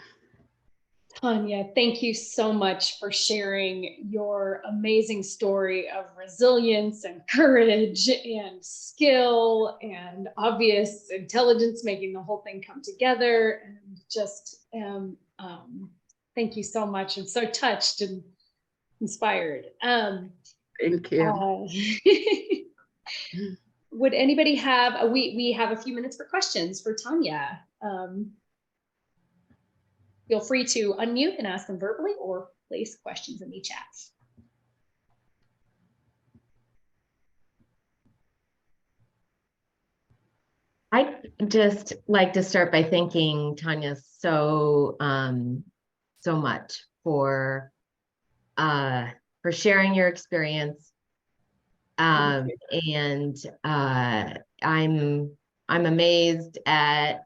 Tanya, thank you so much for sharing your amazing story of resilience and courage and skill and obvious intelligence, making the whole thing come together. And just thank you so much. I'm so touched and inspired. Thank you. Would anybody have, we have a few minutes for questions for Tanya. Feel free to unmute and ask them verbally or place questions in the chat. I'd just like to start by thanking Tanya so much for sharing your experience. And I'm amazed at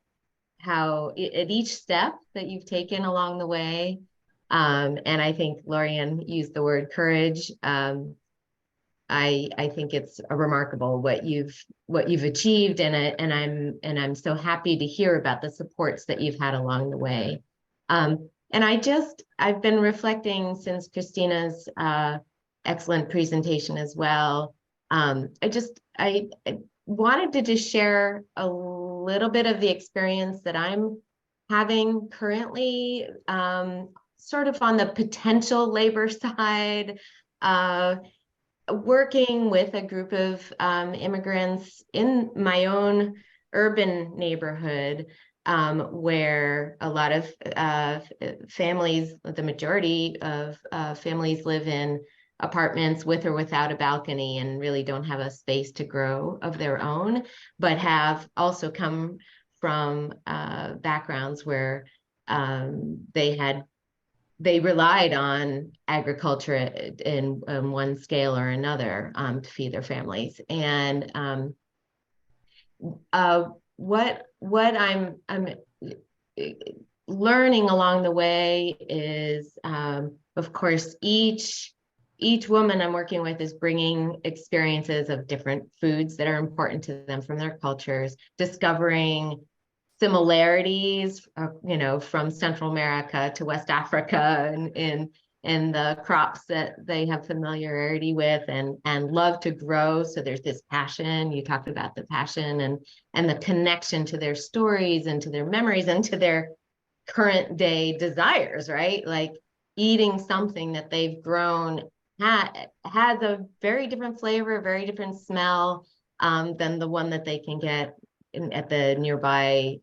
how at each step that you've taken along the way. And I think Lorian used the word courage. I think it's remarkable what you've achieved, and I'm so happy to hear about the supports that you've had along the way. And I've been reflecting since Kristina's excellent presentation as well. I wanted to just share a little bit of the experience that I'm having currently, sort of on the potential labor side, working with a group of immigrants in my own urban neighborhood where a lot of families, the majority of families live in apartments with or without a balcony and really don't have a space to grow of their own, but have also come from backgrounds where they relied on agriculture in one scale or another to feed their families. And what I'm learning along the way is, of course, each woman I'm working with is bringing experiences of different foods that are important to them from their cultures, discovering similarities, you know, from Central America to West Africa and the crops that they have familiarity with and love to grow. So there's this passion. You talked about the passion and the connection to their stories and to their memories and to their current day desires, right? Like eating something that they've grown has a very different flavor, very different smell than the one that they can get at the nearby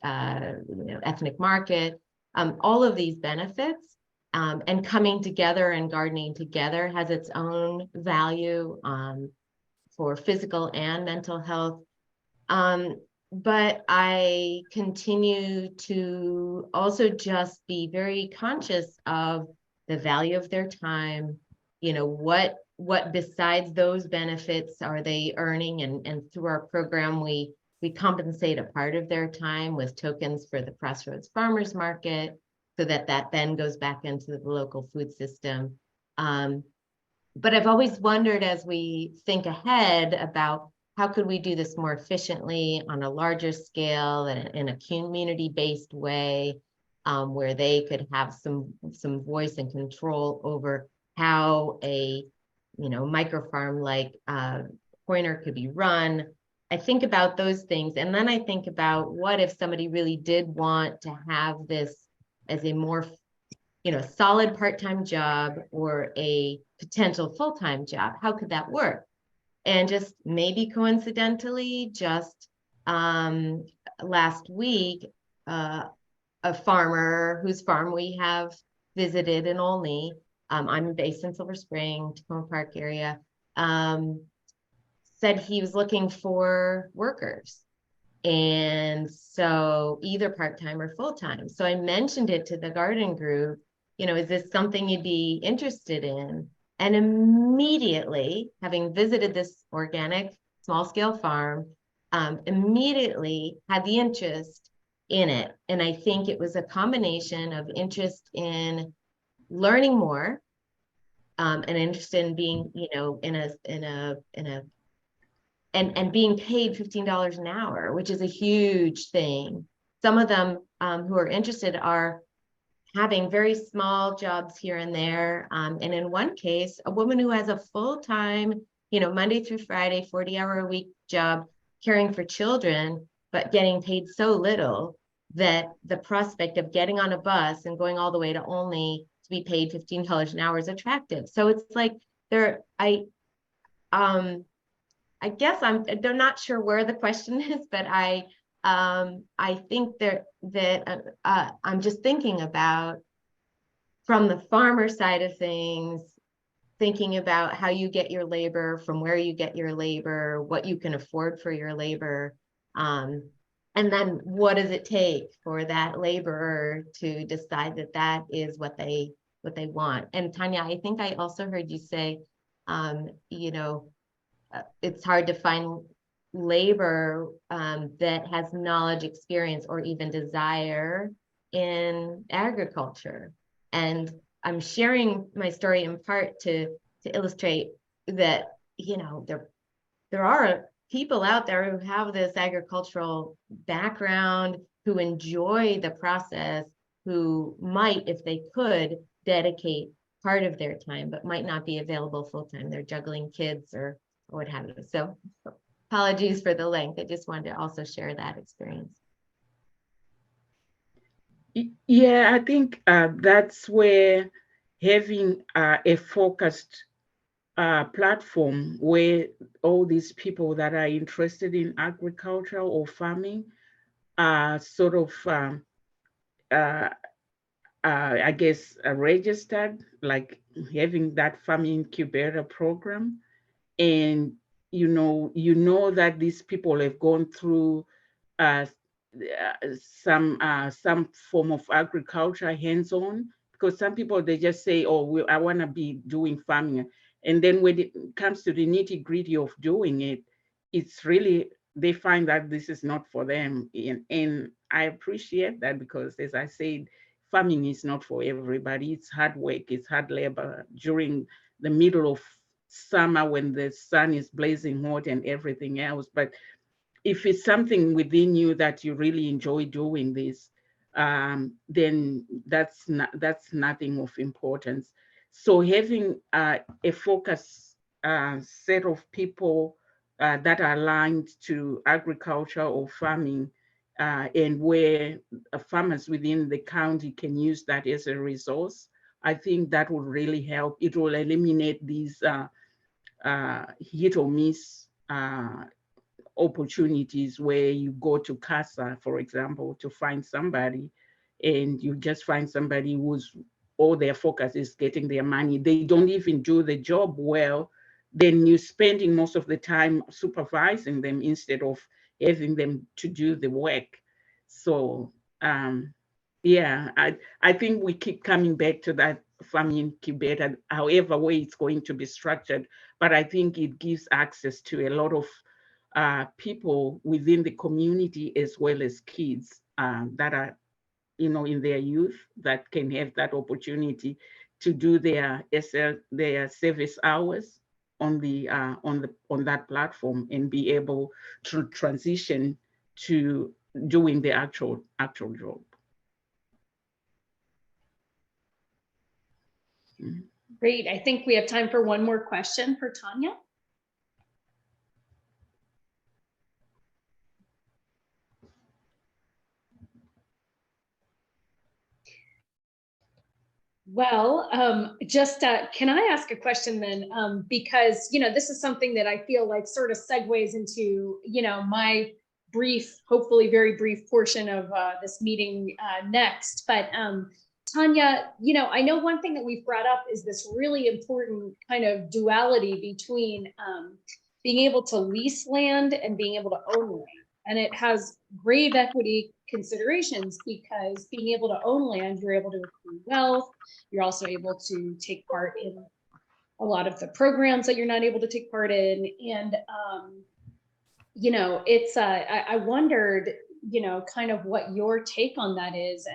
ethnic market. All of these benefits and coming together and gardening together has its own value for physical and mental health. But I continue to also just be very conscious of the value of their time. You know, what besides those benefits are they earning? And through our program, we compensate a part of their time with tokens for the Crossroads Farmers Market, so that then goes back into the local food system. But I've always wondered, as we think ahead about how could we do this more efficiently on a larger scale and in a community-based way, where they could have some voice and control over how a microfarm like Pointer could be run. I think about those things, and then I think about what if somebody really did want to have this as a more solid part-time job or a potential full-time job. How could that work? And just maybe coincidentally, just last week, a farmer whose farm we have visited in Olney, I'm based in Silver Spring, Tacoma Park area, said he was looking for workers. And so either part-time or full-time. So I mentioned it to the garden group, is this something you'd be interested in? And immediately, having visited this organic small-scale farm, immediately had the interest in it. And I think it was a combination of interest in learning more, and interest in being, and being paid $15 an hour, which is a huge thing. Some of them who are interested are having very small jobs here and there. And in one case, a woman who has a full-time, Monday through Friday, 40-hour-a-week job caring for children, but getting paid so little that the prospect of getting on a bus and going all the way to Olney to be paid $15 an hour is attractive. So it's like I guess they're not sure where the question is, but I think that I'm just thinking about, from the farmer side of things, thinking about how you get your labor, from where you get your labor, what you can afford for your labor, and then what does it take for that laborer to decide that that is what they want. And Tanya, I think I also heard you say, it's hard to find labor that has knowledge, experience, or even desire in agriculture. And I'm sharing my story in part to illustrate that, there are people out there who have this agricultural background, who enjoy the process, who might, if they could, dedicate part of their time, but might not be available full-time. They're juggling kids or what have you. So apologies for the length. I just wanted to also share that experience. Yeah, I think that's where having a focused platform where all these people that are interested in agriculture or farming sort of, I guess, registered, like having that farm incubator program. And you know that these people have gone through some form of agriculture hands-on, because some people, they just say, oh, I want to be doing farming, and then when it comes to the nitty-gritty of doing it, it's really, they find that this is not for them. And I appreciate that, because as I said, farming is not for everybody. It's hard work, it's hard labor during the middle of summer when the sun is blazing hot and everything else. But if it's something within you that you really enjoy doing this, then that's nothing of importance. So having a focus set of people that are aligned to agriculture or farming, and where farmers within the county can use that as a resource, I think that will really help. It will eliminate these hit or miss opportunities where you go to CASA, for example, to find somebody, and you just find somebody who's all their focus is getting their money. They don't even do the job well. Then you're spending most of the time supervising them instead of having them to do the work. So yeah, I think we keep coming back to that farm incubator, however way it's going to be structured. But I think it gives access to a lot of people within the community, as well as kids that are, in their youth, that can have that opportunity to do their service hours on that platform, and be able to transition to doing the actual job. Great. I think we have time for one more question for Tanya. Well, can I ask a question then? Because, this is something that I feel like sort of segues into, my brief, hopefully very brief portion of this meeting next. But Tanya, I know one thing that we've brought up is this really important kind of duality between being able to lease land and being able to own land. And it has grave equity considerations, because being able to own land, you're able to accrue wealth. You're also able to take part in a lot of the programs that you're not able to take part in. And, it's, I wondered, kind of what your take on that is,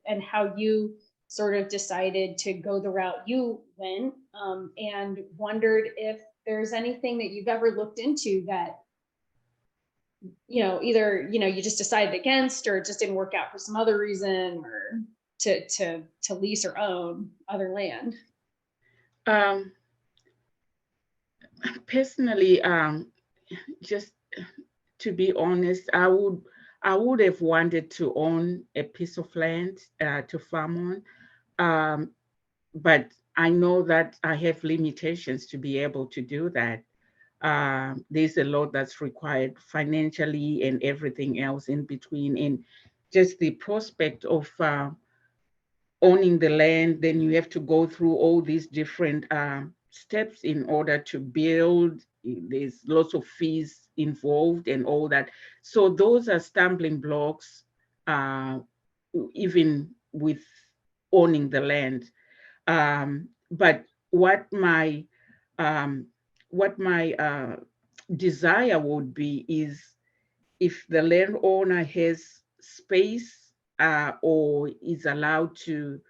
and how you sort of decided to go the route you went, and wondered if there's anything that you've ever looked into that, either, you just decided against, or it just didn't work out for some other reason, or to lease or own other land. Personally, just to be honest, I would have wanted to own a piece of land to farm on, but I know that I have limitations to be able to do that. There's a lot that's required financially and everything else in between, and just the prospect of owning the land, then you have to go through all these different steps in order to build. There's lots of fees involved and all that. So those are stumbling blocks, even with owning the land. But what my desire would be is, if the landowner has space or is allowed to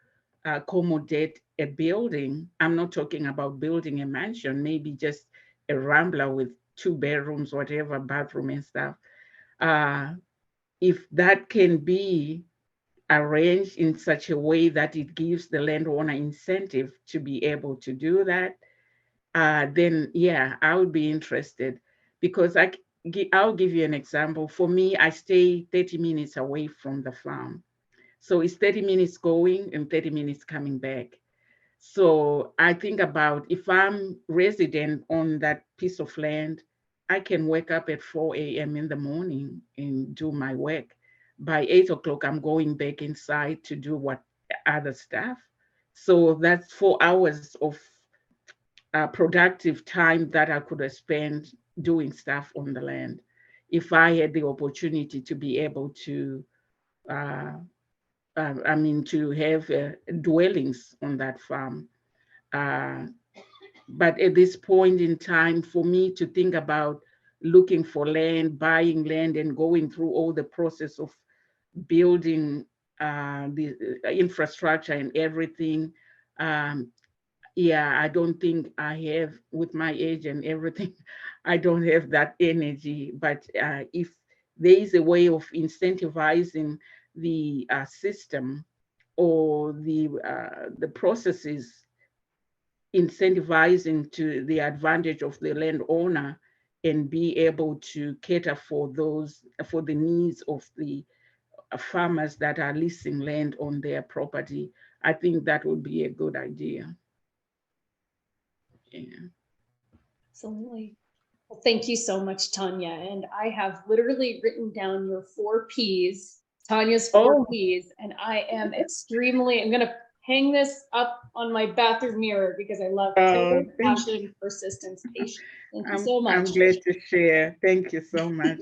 accommodate a building. I'm not talking about building a mansion, maybe just a rambler with 2 bedrooms, whatever, bathroom and stuff. If that can be arranged in such a way that it gives the landowner incentive to be able to do that, then yeah, I would be interested, because I'll give you an example. For me, I stay 30 minutes away from the farm. So it's 30 minutes going and 30 minutes coming back. So I think about, if I'm resident on that piece of land, I can wake up at 4 a.m. in the morning and do my work. by 8 o'clock, I'm going back inside to do what other stuff. So that's 4 hours of productive time that I could have spent doing stuff on the land if I had the opportunity to be able to, to have dwellings on that farm. But at this point in time, for me to think about looking for land, buying land, and going through all the process of building the infrastructure and everything, yeah, I don't think I have, with my age and everything, I don't have that energy. But if there is a way of incentivizing the system or the processes, incentivizing to the advantage of the landowner and be able to cater for the needs of the farmers that are leasing land on their property, I think that would be a good idea. Yeah. Absolutely. Well, thank you so much, Tanya. And I have literally written down your 4 Ps, Tanya's 4 Ps, and I'm going to hang this up on my bathroom mirror because I love courage, passion, persistence, patience. Thank you so much. I'm glad to share. Thank you so much.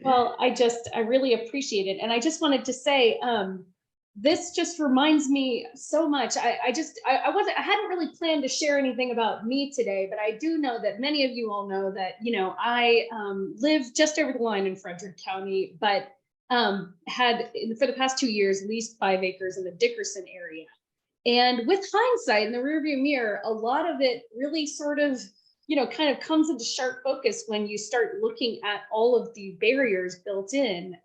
Well, I really appreciate it. And I just wanted to say, this just reminds me so much. I hadn't really planned to share anything about me today, but I do know that many of you all know that, I live just over the line in Frederick County, but had for the past 2 years leased 5 acres in the Dickerson area. And with hindsight in the rearview mirror, a lot of it really sort of, kind of comes into sharp focus when you start looking at all of the barriers built in.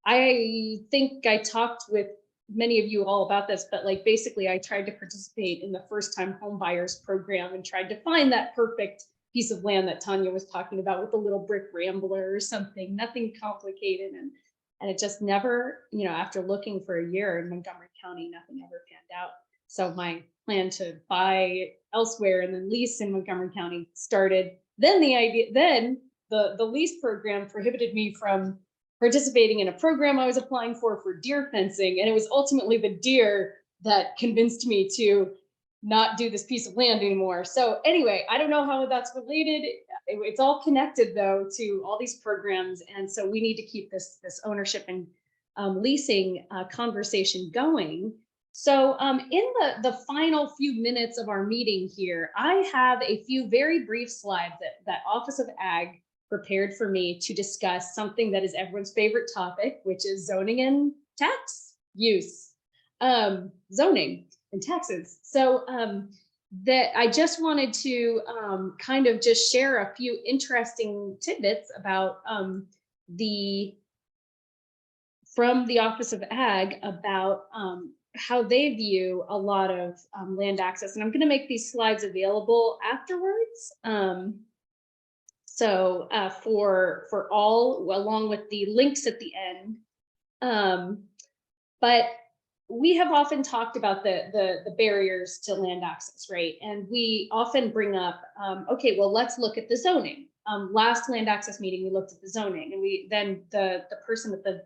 I think I talked with many of you all about this, but like basically I tried to participate in the first time home buyers program and tried to find that perfect piece of land that Tanya was talking about with a little brick rambler or something, nothing complicated. And it just never, after looking for a year in Montgomery County, nothing ever panned out. So my plan to buy elsewhere and then lease in Montgomery County started. Then the lease program prohibited me from participating in a program I was applying for deer fencing. And it was ultimately the deer that convinced me to not do this piece of land anymore. So anyway, I don't know how that's related. It's all connected though to all these programs. And so we need to keep this ownership and leasing conversation going. So in the final few minutes of our meeting here, I have a few very brief slides that Office of Ag prepared for me to discuss something that is everyone's favorite topic, which is zoning and tax use, zoning and taxes. So that I just wanted to kind of just share a few interesting tidbits about from the Office of Ag about how they view a lot of land access. And I'm going to make these slides available afterwards. So for all, along with the links at the end. But we have often talked about the barriers to land access, right? And we often bring up, okay, well, let's look at the zoning. Last land access meeting, we looked at the zoning, and then the person at the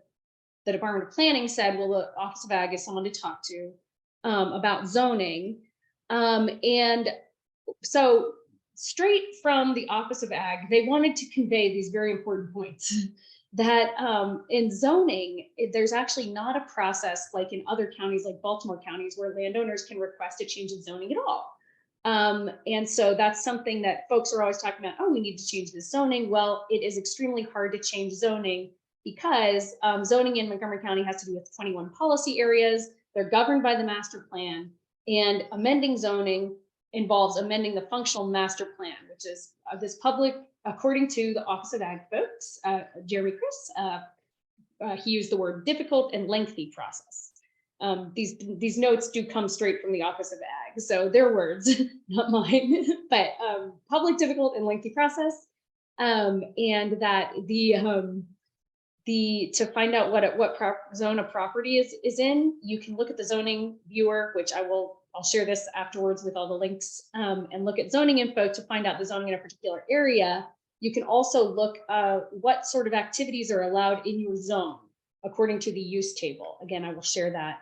Department of Planning said, well, the Office of Ag is someone to talk to about zoning. And so straight from the Office of Ag, they wanted to convey these very important points that in zoning, there's actually not a process like in other counties, like Baltimore counties, where landowners can request a change in zoning at all. And so that's something that folks are always talking about, oh, we need to change the zoning. Well, it is extremely hard to change zoning because zoning in Montgomery County has to do with 21 policy areas. They're governed by the master plan, and amending zoning involves amending the functional master plan, which is this public, according to the Office of Ag folks, Jeremy Chris, he used the word difficult and lengthy process. These notes do come straight from the Office of Ag, so their words, not mine, but public, difficult, and lengthy process, and that to find out what zone a property is in, you can look at the zoning viewer, which I'll share this afterwards with all the links, and look at zoning info to find out the zoning in a particular area. You can also look what sort of activities are allowed in your zone according to the use table. Again, I will share that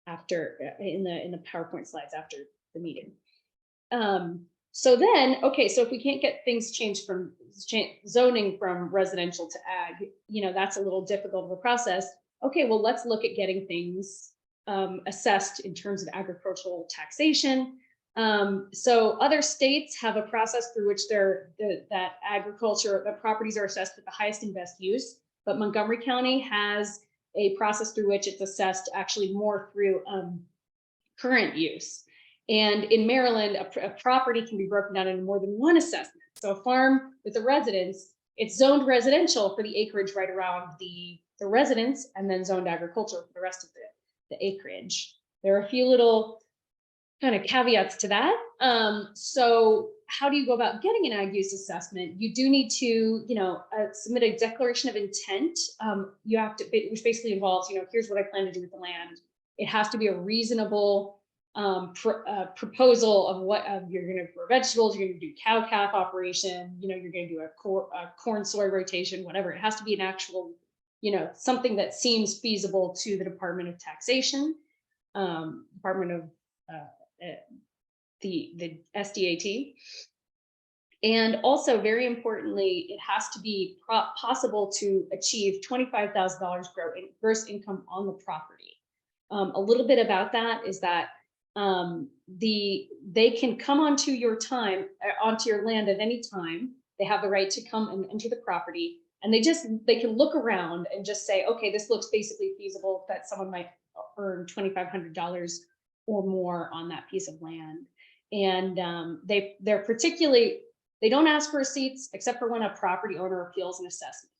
after in the PowerPoint slides after the meeting. So then, okay, so if we can't get things changed from zoning from residential to ag, you know, that's a little difficult of a process. Okay, well, let's look at getting things assessed in terms of agricultural taxation. So other states have a process through which that agriculture, the properties are assessed at the highest and best use, but Montgomery County has a process through which it's assessed actually more through current use. And in Maryland, a property can be broken down into more than one assessment. So a farm with a residence, it's zoned residential for the acreage right around the residence, and then zoned agricultural for the rest of the acreage. There are a few little kind of caveats to that. So how do you go about getting an ag use assessment? You do need to, you know, submit a declaration of intent. You have to, which basically involves, you know, here's what I plan to do with the land. It has to be a reasonable proposal of what you're going to grow vegetables, you're going to do cow-calf operation, you know, you're going to do a corn soy rotation, whatever. It has to be an actual, you know, something that seems feasible to the Department of Taxation, Department of the SDAT. And also, very importantly, it has to be possible to achieve $25,000 gross income on the property. A little bit about that is that they can come onto your land at any time. They have the right to come and enter the property, and they can look around and just say, okay, this looks basically feasible that someone might earn $2,500 or more on that piece of land. And they don't ask for receipts except for when a property owner appeals an assessment.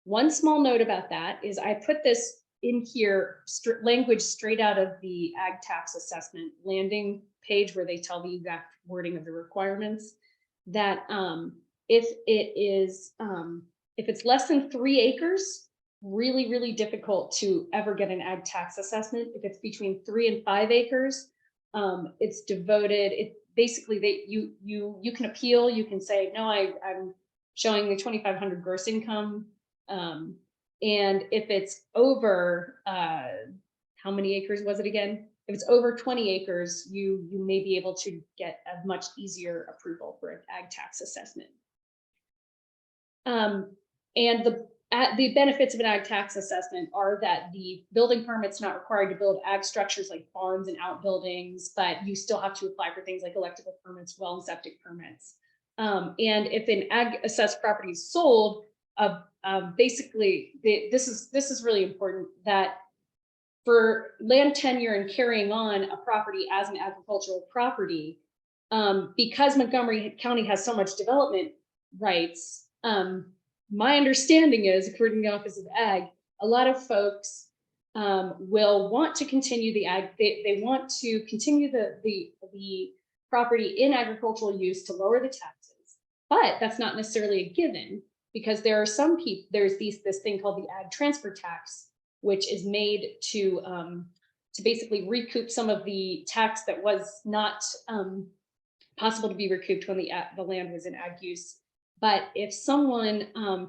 One small note about that is I put this in here, language straight out of the ag tax assessment landing page where they tell the exact wording of the requirements, that if it's less than 3 acres, really difficult to ever get an ag tax assessment. If it's between 3 and 5 acres, it's devoted. It basically you can appeal. You can say, no, I'm showing the 2,500 gross income. And if it's over, how many acres was it again? If it's over 20 acres, you may be able to get a much easier approval for an ag tax assessment. And the benefits of an ag tax assessment are that the building permit's not required to build ag structures like barns and outbuildings, but you still have to apply for things like electrical permits, well and septic permits. And if an ag assessed property is sold, basically, this is really important, that for land tenure and carrying on a property as an agricultural property, because Montgomery County has so much development rights, my understanding is, according to the Office of Ag, a lot of folks will want to continue the ag. They want to continue the property in agricultural use to lower the taxes, but that's not necessarily a given. Because there are some people, there's this thing called the ag transfer tax, which is made to basically recoup some of the tax that was not possible to be recouped when the land was in ag use. But if someone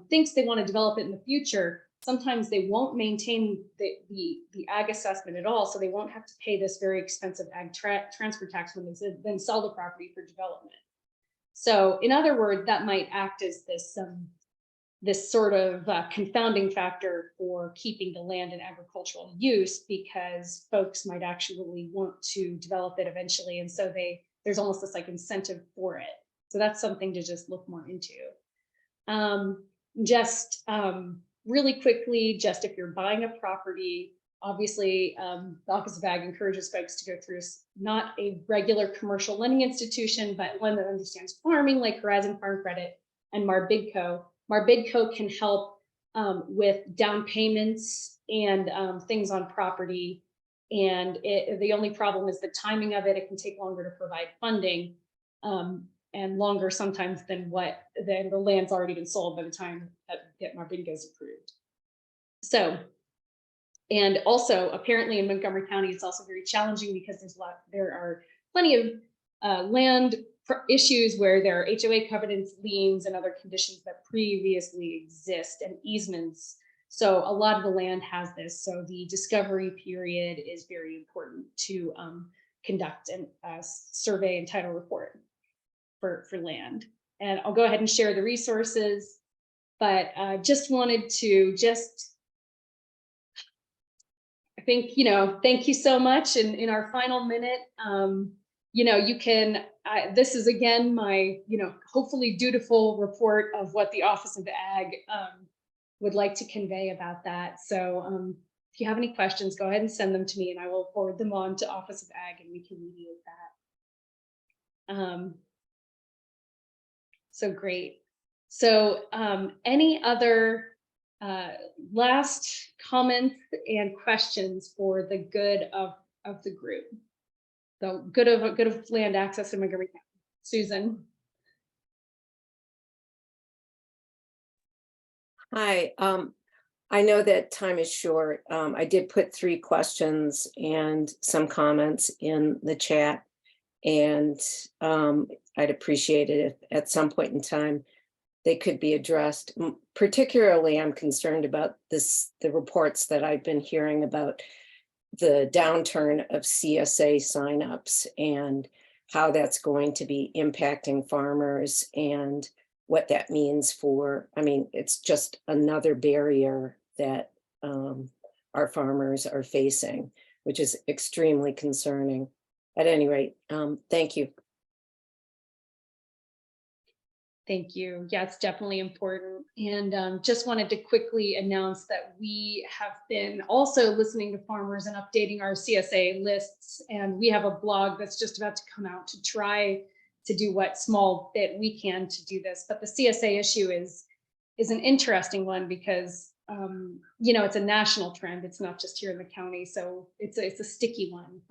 thinks they want to develop it in the future, sometimes they won't maintain the ag assessment at all, so they won't have to pay this very expensive ag transfer tax when they then sell the property for development. So, in other words, that might act as this sort of confounding factor for keeping the land in agricultural use, because folks might actually want to develop it eventually. And so there's almost this like incentive for it. So that's something to just look more into. Really quickly, just if you're buying a property, obviously the Office of Ag encourages folks to go through not a regular commercial lending institution, but one that understands farming, like Horizon Farm Credit and Marbidco. Marbidco can help with down payments and things on property. And the only problem is the timing of it. It can take longer to provide funding and longer sometimes than the land's already been sold by the time that Marbidco is approved. So, and also apparently in Montgomery County, it's also very challenging because there are plenty of land issues where there are HOA covenants, liens, and other conditions that previously exist, and easements. So a lot of the land has this. So the discovery period is very important to conduct a survey and title report for land. And I'll go ahead and share the resources, but just wanted to I think, thank you so much. And in our final minute, you can, this is again, my, hopefully dutiful report of what the Office of Ag would like to convey about that. So if you have any questions, go ahead and send them to me and I will forward them on to Office of Ag and we can mediate that. So great. So any other last comments and questions for the good of the group? So good of land access in Montgomery County. Susan. Hi, I know that time is short. I did put 3 questions and some comments in the chat, and I'd appreciate it if at some point in time they could be addressed. Particularly, I'm concerned about the reports that I've been hearing about the downturn of CSA signups and how that's going to be impacting farmers and what that means for, it's just another barrier that our farmers are facing, which is extremely concerning. At any rate, thank you. Thank you. Yeah, it's definitely important. And just wanted to quickly announce that we have been also listening to farmers and updating our CSA lists. And we have a blog that's just about to come out to try to do what small bit we can to do this. But the CSA issue is an interesting one because, it's a national trend. It's not just here in the county. So it's a sticky one.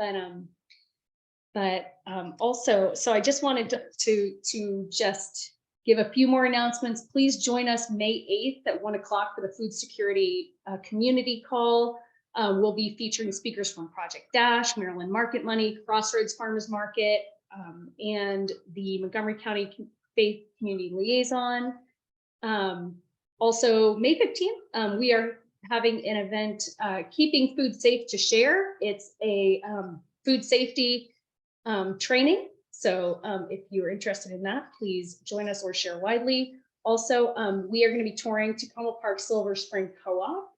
But also, so I just wanted to just give a few more announcements. Please join us May 8th at 1 o'clock for the food security community call. We'll be featuring speakers from Project Dash, Maryland Market Money, Crossroads Farmers Market, and the Montgomery County Faith Community Liaison. Also, May 15th, we are having an event, Keeping Food Safe to Share. It's a food safety training. So if you're interested in that, please join us or share widely. Also, we are going to be touring Tacoma Park Silver Spring Co-op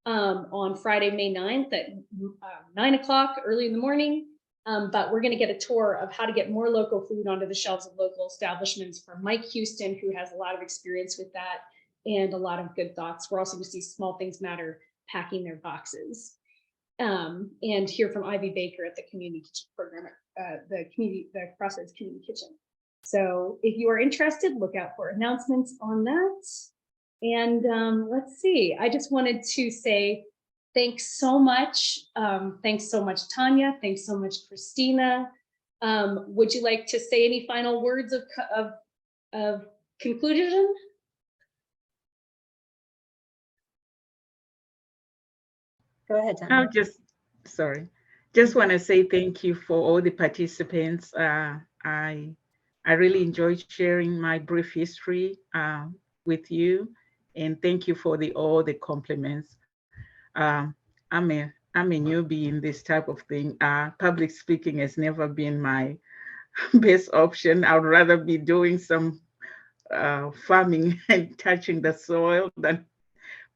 on Friday, May 9th at 9 o'clock early in the morning. But we're going to get a tour of how to get more local food onto the shelves of local establishments from Mike Houston, who has a lot of experience with that and a lot of good thoughts. We're also going to see Small Things Matter packing their boxes. And hear from Ivy Baker at the Community Kitchen Program, the Crossroads Community Kitchen. So if you are interested, look out for announcements on that. And let's see, I just wanted to say thanks so much. Thanks so much, Tanya. Thanks so much, Kristina. Would you like to say any final words of conclusion? Go ahead, Tanya. Just want to say thank you for all the participants. I really enjoyed sharing my brief history with you, and thank you for all the compliments. I'm a newbie in this type of thing. Public speaking has never been my best option. I would rather be doing some farming and touching the soil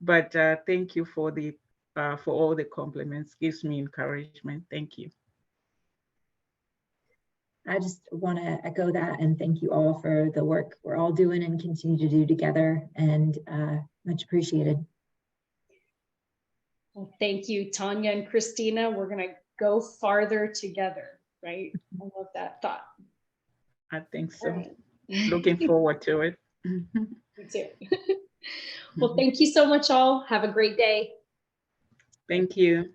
but thank you for all the compliments. Gives me encouragement. Thank you. I just want to echo that and thank you all for the work we're all doing and continue to do together, and much appreciated. Well, thank you, Tanya and Kristina. We're going to go farther together, right? I love that thought. I think so. Right. Looking forward to it. Me too. Well, thank you so much all. Have a great day. Thank you.